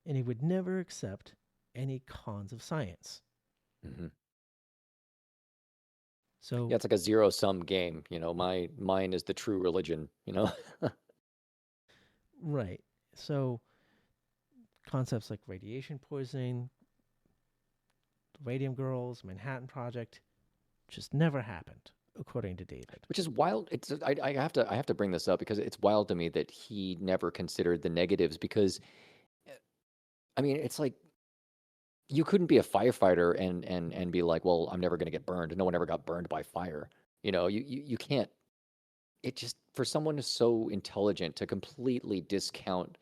and he would never accept any cons of science. Mm-hmm. So, yeah, it's like a zero-sum game. Mine is the true religion. right. So, concepts like radiation poisoning, the Radium Girls, Manhattan Project just never happened, according to David. Which is wild. I have to bring this up because it's wild to me that he never considered the negatives. Because I mean, it's like you couldn't be a firefighter and be like, well, I'm never going to get burned. No one ever got burned by fire. You can't. It just, for someone who's so intelligent to completely discount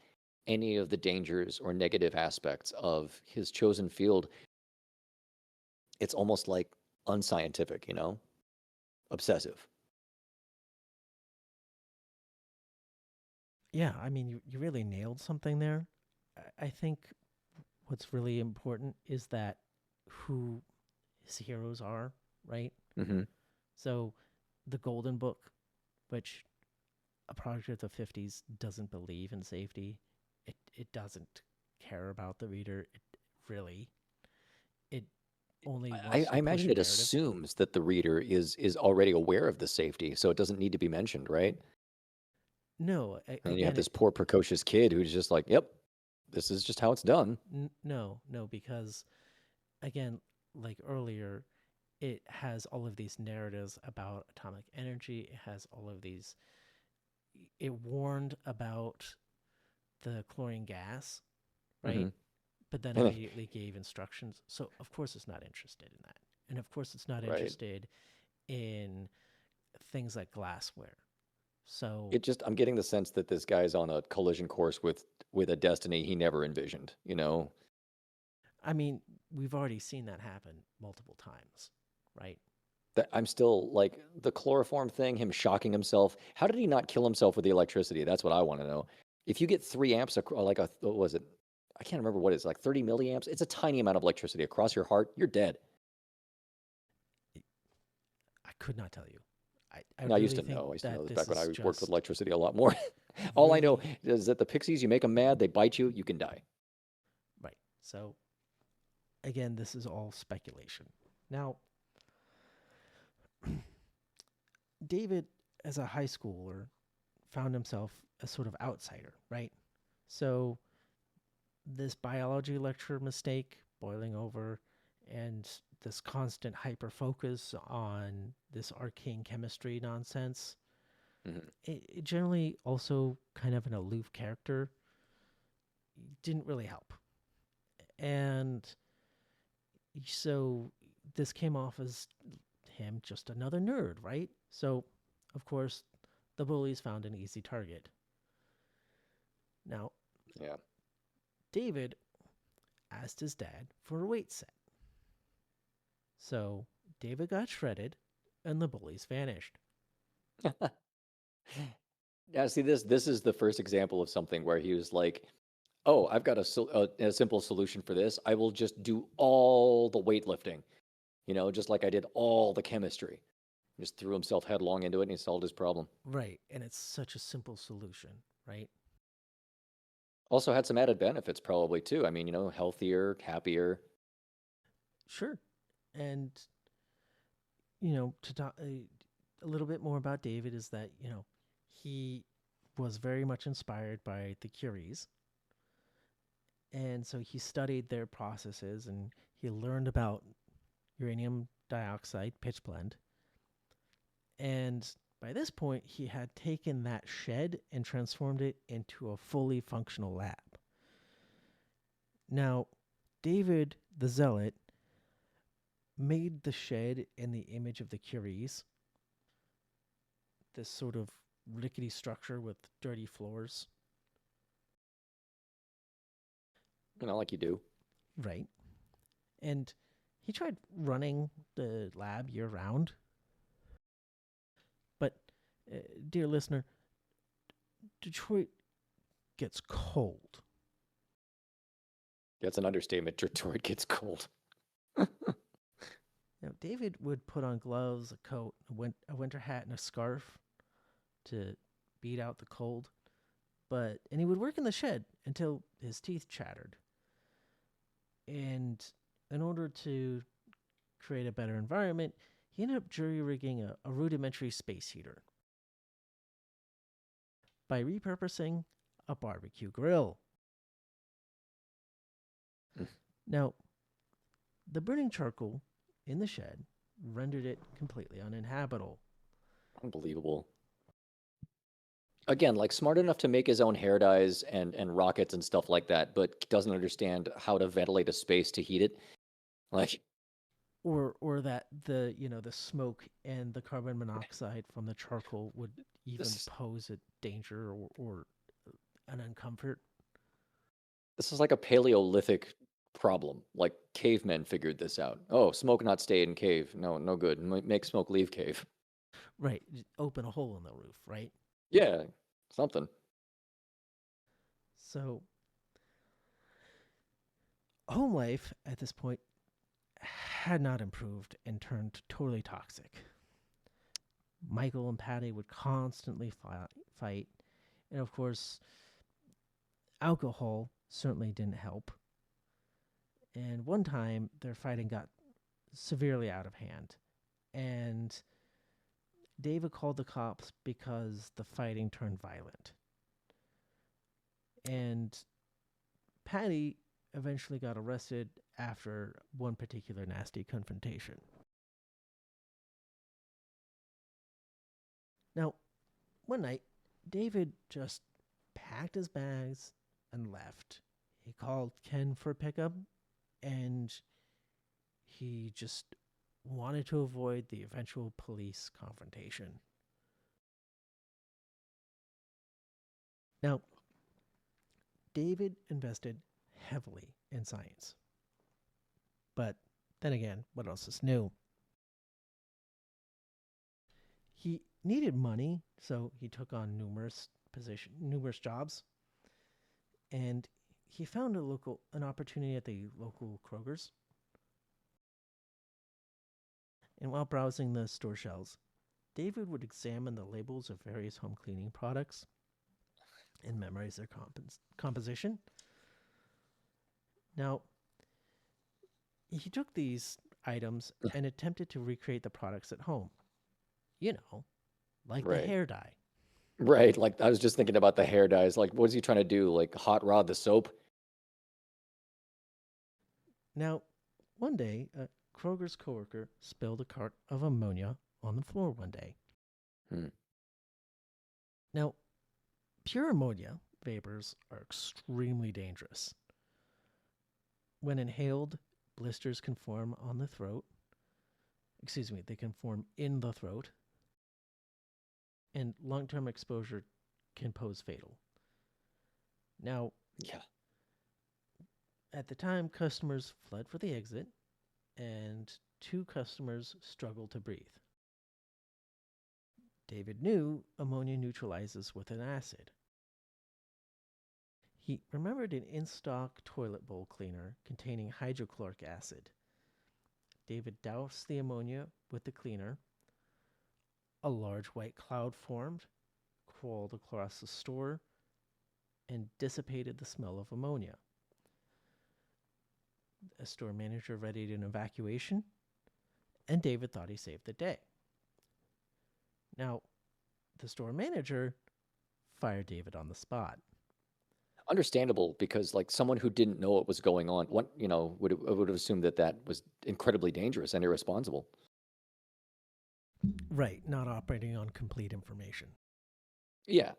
any of the dangers or negative aspects of his chosen field, it's almost like unscientific, obsessive. Yeah, I mean, you really nailed something there. I think what's really important is that who his heroes are, right? Mm-hmm. So, the Golden Book, which a project of the 50s doesn't believe in safety, it doesn't care about the reader. Really, it only I, wants I to push imagine a it narrative. assumes that the reader is already aware of the safety, so it doesn't need to be mentioned, right? No, And you have again, this poor precocious kid who's just like, "Yep, this is just how it's done." no, because again, like earlier, it has all of these narratives about atomic energy. It has all of these. It warned about the chlorine gas, Mm-hmm. right? But then And immediately gave instructions. So, of course, it's not interested in that. And of course, it's not right, interested in things like glassware. So, I'm getting the sense that this guy's on a collision course with a destiny he never envisioned. I mean, we've already seen that happen multiple times, right? That I'm still like the chloroform thing, him shocking himself. How did he not kill himself with the electricity? That's what I want to know. If you get 3 amps, like what was it? I can't remember what it is, like 30 milliamps. It's a tiny amount of electricity across your heart. You're dead. I could not tell you. I I used really to think know. I used to know that this this back when is I worked with just electricity a lot more. All I know really is that the pixies, you make them mad, they bite you, you can die. right. So, again, this is all speculation. Now, David, as a high schooler, found himself a sort of outsider, right? So, this biology lecture mistake boiling over and this constant hyper focus on this arcane chemistry nonsense, Hmm. it generally also kind of an aloof character didn't really help. And so this came off as him just another nerd, right? So, of course, the bullies found an easy target. Now, Yeah. David asked his dad for a weight set. So David got shredded and the bullies vanished. Yeah, see, this is the first example of something where he was like, "Oh, I've got a simple solution for this. I will just do all the weightlifting, just like I did all the chemistry." Just threw himself headlong into it and he solved his problem. Right, and it's such a simple solution, right? Also had some added benefits probably too. I mean, healthier, happier. Sure. And, to talk a little bit more about David is that, he was very much inspired by the Curies. And so he studied their processes and he learned about uranium dioxide pitchblende. And by this point, he had taken that shed and transformed it into a fully functional lab. Now, David the Zealot made the shed in the image of the Curies, this sort of rickety structure with dirty floors. Like you do. Right. And he tried running the lab year round. But, dear listener, Detroit gets cold. That's an understatement. Detroit gets cold. Now, David would put on gloves, a coat, a winter hat, and a scarf to beat out the cold. And he would work in the shed until his teeth chattered. And in order to create a better environment, he ended up jury rigging a rudimentary space heater by repurposing a barbecue grill. Now, the burning charcoal in the shed rendered it completely uninhabitable. Unbelievable. Again, like smart enough to make his own hair dyes and rockets and stuff like that, but doesn't understand how to ventilate a space to heat it. Like, or that the the smoke and the carbon monoxide from the charcoal would even pose a danger or an uncomfort. This is like a Paleolithic problem. Like cavemen figured this out. Oh, smoke not stay in cave. No, no good. Make smoke leave cave. Right, open a hole in the roof, right? Yeah, something. So home life at this point had not improved and turned totally toxic. Michael and Patty would constantly fight. And of course, alcohol certainly didn't help. And one time, their fighting got severely out of hand. And David called the cops because the fighting turned violent. And Patty eventually got arrested after one particular nasty confrontation. Now, one night, David just packed his bags and left. He called Ken for pickup, and he just wanted to avoid the eventual police confrontation. Now, David invested heavily in science. But then again, what else is new? He needed money, so he took on numerous jobs, and he found an opportunity at the local Kroger's. And while browsing the store shelves, David would examine the labels of various home cleaning products and memorize their composition. Now, he took these items and attempted to recreate the products at home. Like the hair dye. Right. Like I was just thinking about the hair dyes. Like, what is he trying to do? Like hot rod the soap? Now, one day, Kroger's coworker spilled a cart of ammonia on the floor one day. Now, pure ammonia vapors are extremely dangerous. When inhaled, blisters can form on the throat. Excuse me, they can form in the throat. And long-term exposure can pose fatal. Now, At the time, customers fled for the exit, and two customers struggled to breathe. David knew ammonia neutralizes with an acid. He remembered an in stock toilet bowl cleaner containing hydrochloric acid. David doused the ammonia with the cleaner. A large white cloud formed, crawled across the store, and dissipated the smell of ammonia. A store manager readied an evacuation, and David thought he saved the day. Now, the store manager fired David on the spot. Understandable, because like someone who didn't know what was going on, what would have assumed that that was incredibly dangerous and irresponsible. Right, not operating on complete information. Yeah.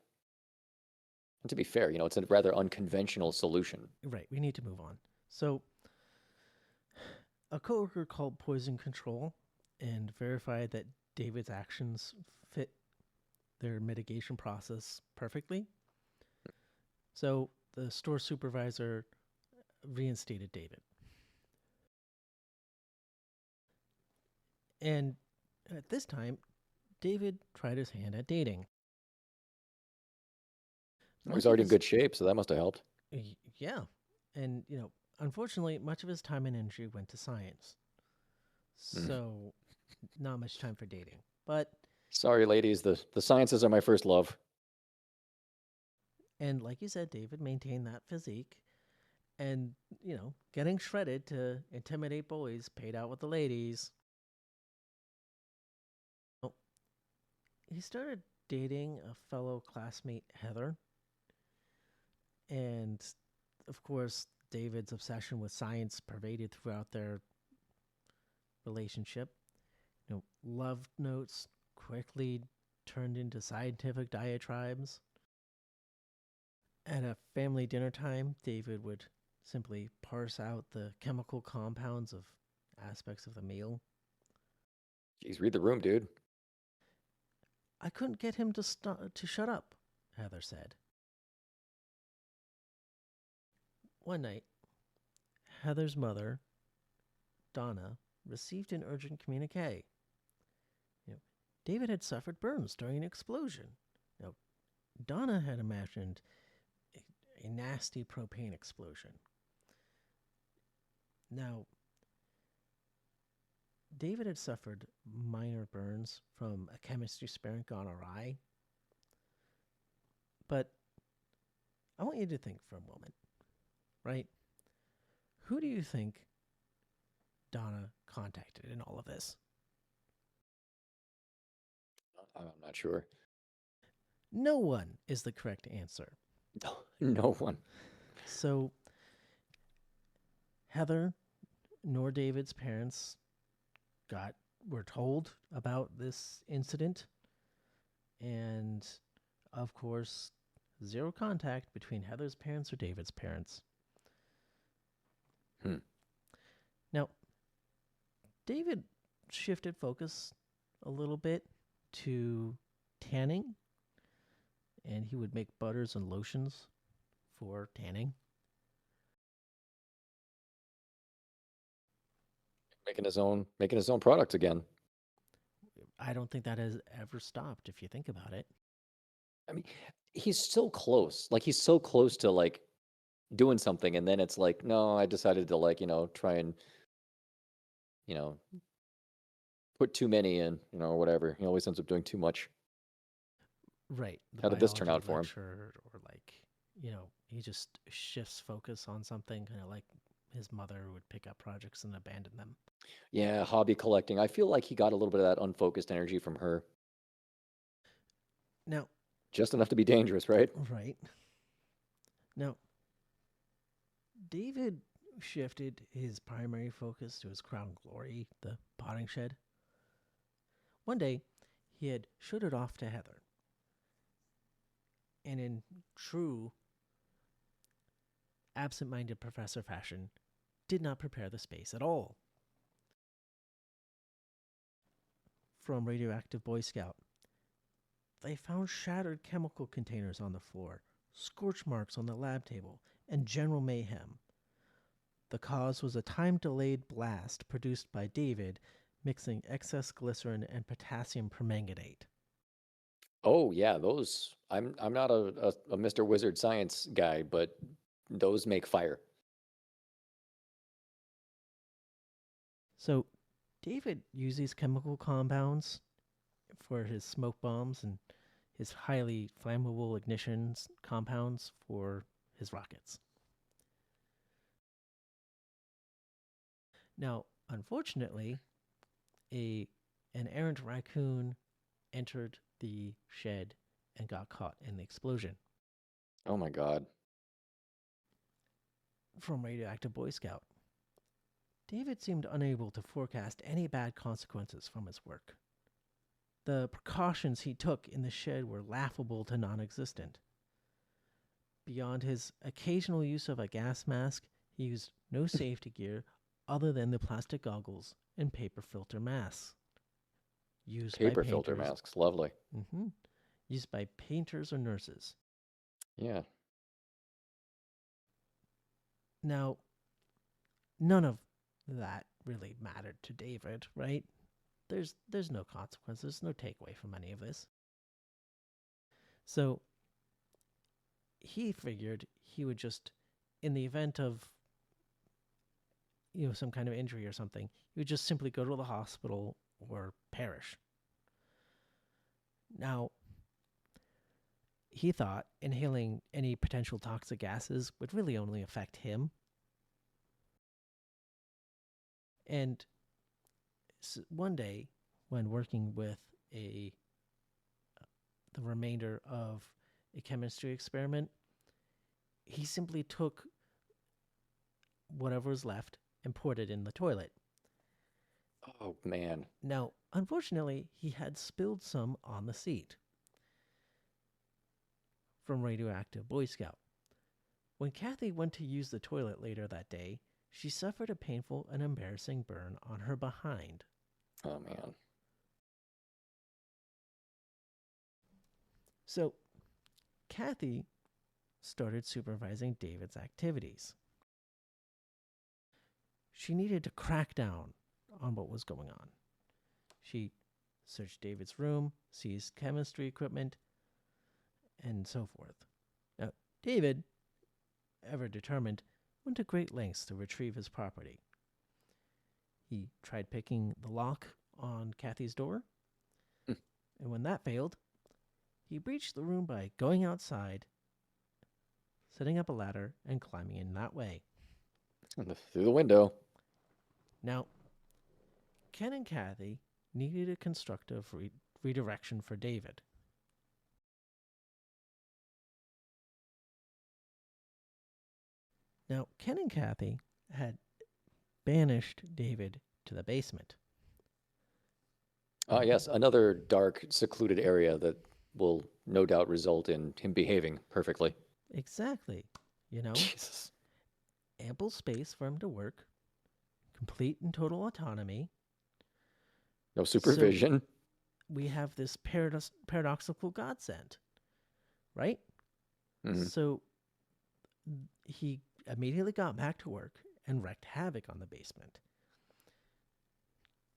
And to be fair, it's a rather unconventional solution. Right, we need to move on. So, a coworker called Poison Control and verified that David's actions fit their mitigation process perfectly. So, the store supervisor reinstated David. And at this time, David tried his hand at dating. Well, he's already in good shape, so that must have helped. Yeah. And, unfortunately, much of his time and energy went to science. So, not much time for dating. But sorry, ladies, the sciences are my first love. And like you said, David maintained that physique. And, getting shredded to intimidate boys paid out with the ladies. Oh, he started dating a fellow classmate, Heather. And, of course, David's obsession with science pervaded throughout their relationship. Love notes quickly turned into scientific diatribes. At a family dinner time, David would simply parse out the chemical compounds of aspects of the meal. Jeez, read the room, dude. I couldn't get him to shut up, Heather said. One night, Heather's mother, Donna, received an urgent communique. David had suffered burns during an explosion. Donna had imagined a nasty propane explosion. Now, David had suffered minor burns from a chemistry experiment gone awry. But I want you to think for a moment, right? Who do you think Donna contacted in all of this? I'm not sure. No one is the correct answer. No one. So, Heather nor David's parents were told about this incident, and of course, zero contact between Heather's parents or David's parents. Now, David shifted focus a little bit to tanning, and he would make butters and lotions for tanning. Making his own products again. I don't think that has ever stopped if you think about it. I mean, he's so close. Like he's so close to like doing something, and then it's like, no, I decided to like, try and put too many in, or whatever. He always ends up doing too much. Right. How did this turn out for him? Or like, he just shifts focus on something, kind of like his mother would pick up projects and abandon them. Yeah, hobby collecting. I feel like he got a little bit of that unfocused energy from her. Now, just enough to be dangerous, right? Right. Now, David shifted his primary focus to his crown glory, the potting shed. One day, he had showed it off to Heather. And in true absent-minded professor fashion, did not prepare the space at all. From Radioactive Boy Scout, they found shattered chemical containers on the floor, scorch marks on the lab table, and general mayhem. The cause was a time-delayed blast produced by David mixing excess glycerin and potassium permanganate. Oh yeah, those. I'm not a Mr. Wizard science guy, but those make fire. So David used these chemical compounds for his smoke bombs and his highly flammable ignitions compounds for his rockets. Now, unfortunately, a an errant raccoon entered the shed and got caught in the explosion. Oh my God. From Radioactive Boy Scout, David seemed unable to forecast any bad consequences from his work. The precautions he took in the shed were laughable to non existent. Beyond his occasional use of a gas mask, he used no safety gear other than the plastic goggles and paper filter masks used by Paper filter painters. masks, lovely. Used by painters or nurses. Yeah. Now, none of that really mattered to David, right? There's no consequences, no takeaway from any of this. So he figured he would just, in the event of some kind of injury or something, he would just simply go to the hospital or perish. Now, he thought inhaling any potential toxic gases would really only affect him. And one day, when working with the remainder of a chemistry experiment, he simply took whatever was left and poured it in the toilet. Oh man. Now, unfortunately, he had spilled some on the seat from Radioactive Boy Scout. When Kathy went to use the toilet later that day, she suffered a painful and embarrassing burn on her behind. Oh man. So, Kathy started supervising David's activities. She needed to crack down on what was going on. She searched David's room, seized chemistry equipment, and so forth. Now, David, ever determined, went to great lengths to retrieve his property. He tried picking the lock on Kathy's door, and when that failed, he breached the room by going outside, setting up a ladder, and climbing in that way. Through the window. Now, Ken and Kathy needed a constructive redirection for David. Now, Ken and Kathy had banished David to the basement. Ah, yes, another dark, secluded area that will no doubt result in him behaving perfectly. Exactly. Jesus. Ample space for him to work, complete and total autonomy. No supervision. So we have this paradoxical godsend, right? Mm-hmm. So he immediately got back to work and wreaked havoc on the basement.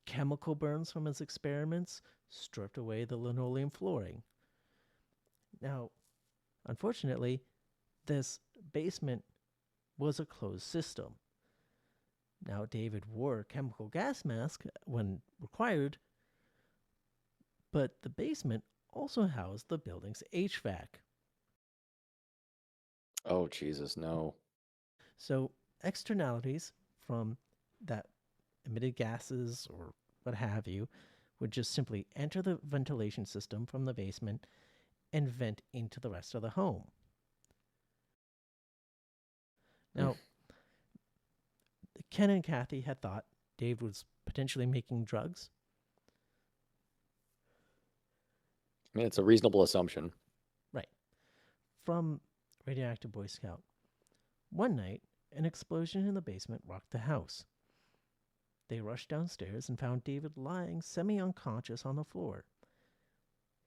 Chemical burns from his experiments stripped away the linoleum flooring. Now, unfortunately, this basement was a closed system. Now, David wore a chemical gas mask when required, but the basement also housed the building's HVAC. Oh, Jesus, no. So, externalities from that emitted gases or what have you would just simply enter the ventilation system from the basement and vent into the rest of the home. Now, Ken and Kathy had thought Dave was potentially making drugs. I mean, it's a reasonable assumption. Right. From Radioactive Boy Scout. One night, an explosion in the basement rocked the house. They rushed downstairs and found David lying semi-unconscious on the floor,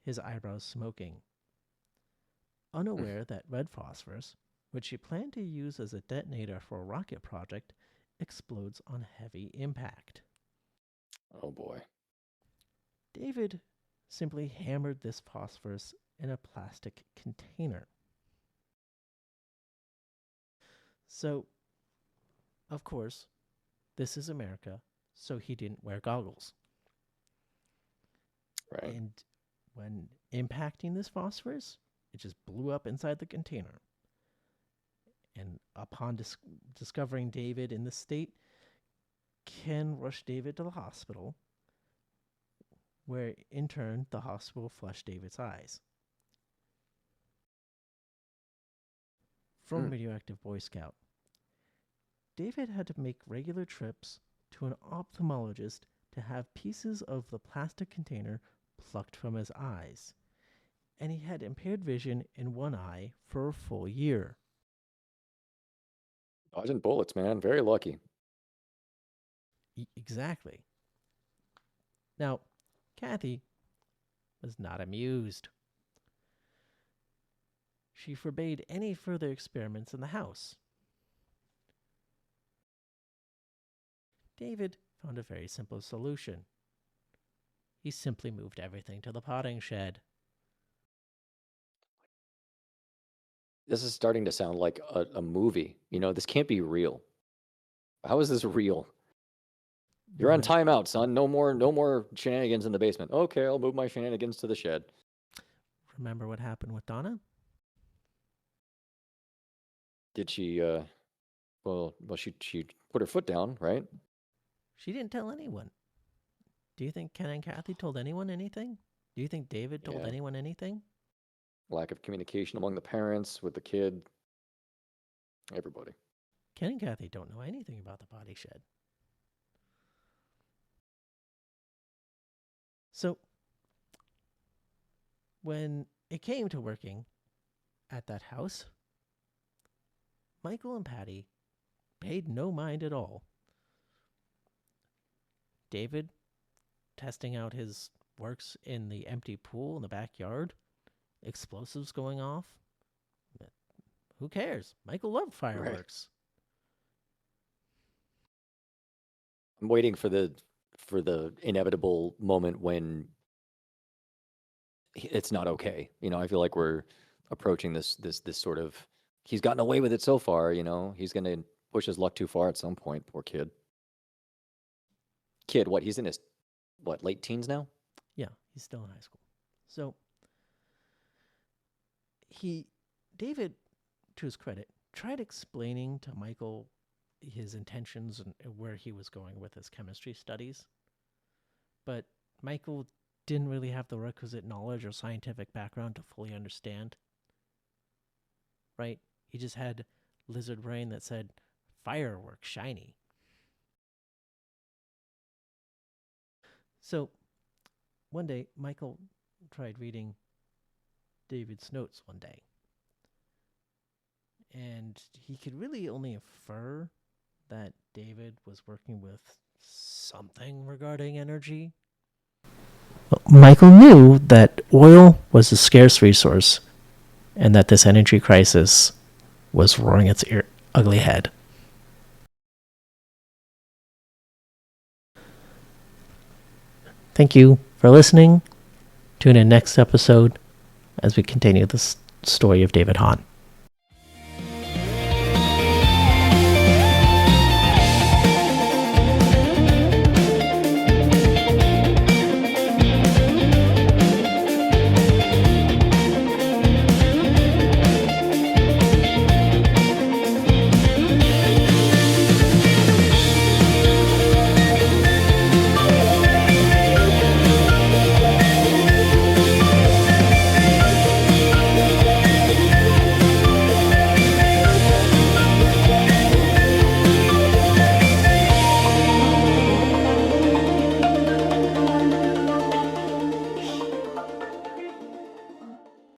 his eyebrows smoking. Unaware that red phosphorus, which she planned to use as a detonator for a rocket project, explodes on heavy impact. Oh boy. David simply hammered this phosphorus in a plastic container. So, of course, this is America, so he didn't wear goggles. Right. And when impacting this phosphorus, it just blew up inside the container. And upon discovering David in this state, Ken rushed David to the hospital, where in turn the hospital flushed David's eyes. From Radioactive Boy Scout, David had to make regular trips to an ophthalmologist to have pieces of the plastic container plucked from his eyes, and he had impaired vision in one eye for a full year. Dodging bullets, man. Very lucky. Exactly. Now, Kathy was not amused. She forbade any further experiments in the house. David found a very simple solution. He simply moved everything to the potting shed. This is starting to sound like a movie. You know, this can't be real. How is this real? You're on timeout, son. No more shenanigans in the basement. Okay, I'll move my shenanigans to the shed. Remember what happened with Donna? Did she well she put her foot down, right? She didn't tell anyone. Do you think Ken and Kathy told anyone anything? Do you think David told anyone anything? Lack of communication among the parents, with the kid. Everybody. Ken and Kathy don't know anything about the potty shed. So, when it came to working at that house, Michael and Patty paid no mind at all. David testing out his works in the empty pool in the backyard, explosives going off. Who cares? Michael loved fireworks. Right. I'm waiting for the inevitable moment when it's not okay. You know, I feel like we're approaching this sort of, he's gotten away with it so far, you know, he's going to push his luck too far at some point. Poor kid. What? He's in his, late teens now? Yeah, he's still in high school. So, David, to his credit, tried explaining to Michael his intentions and where he was going with his chemistry studies. But Michael didn't really have the requisite knowledge or scientific background to fully understand. Right? He just had lizard brain that said, fireworks, shiny. So, one day, Michael tried reading David's notes one day. And he could really only infer that David was working with something regarding energy. Michael knew that oil was a scarce resource and that this energy crisis was roaring its ugly head. Thank you for listening. Tune in next episode as we continue this story of David Hahn.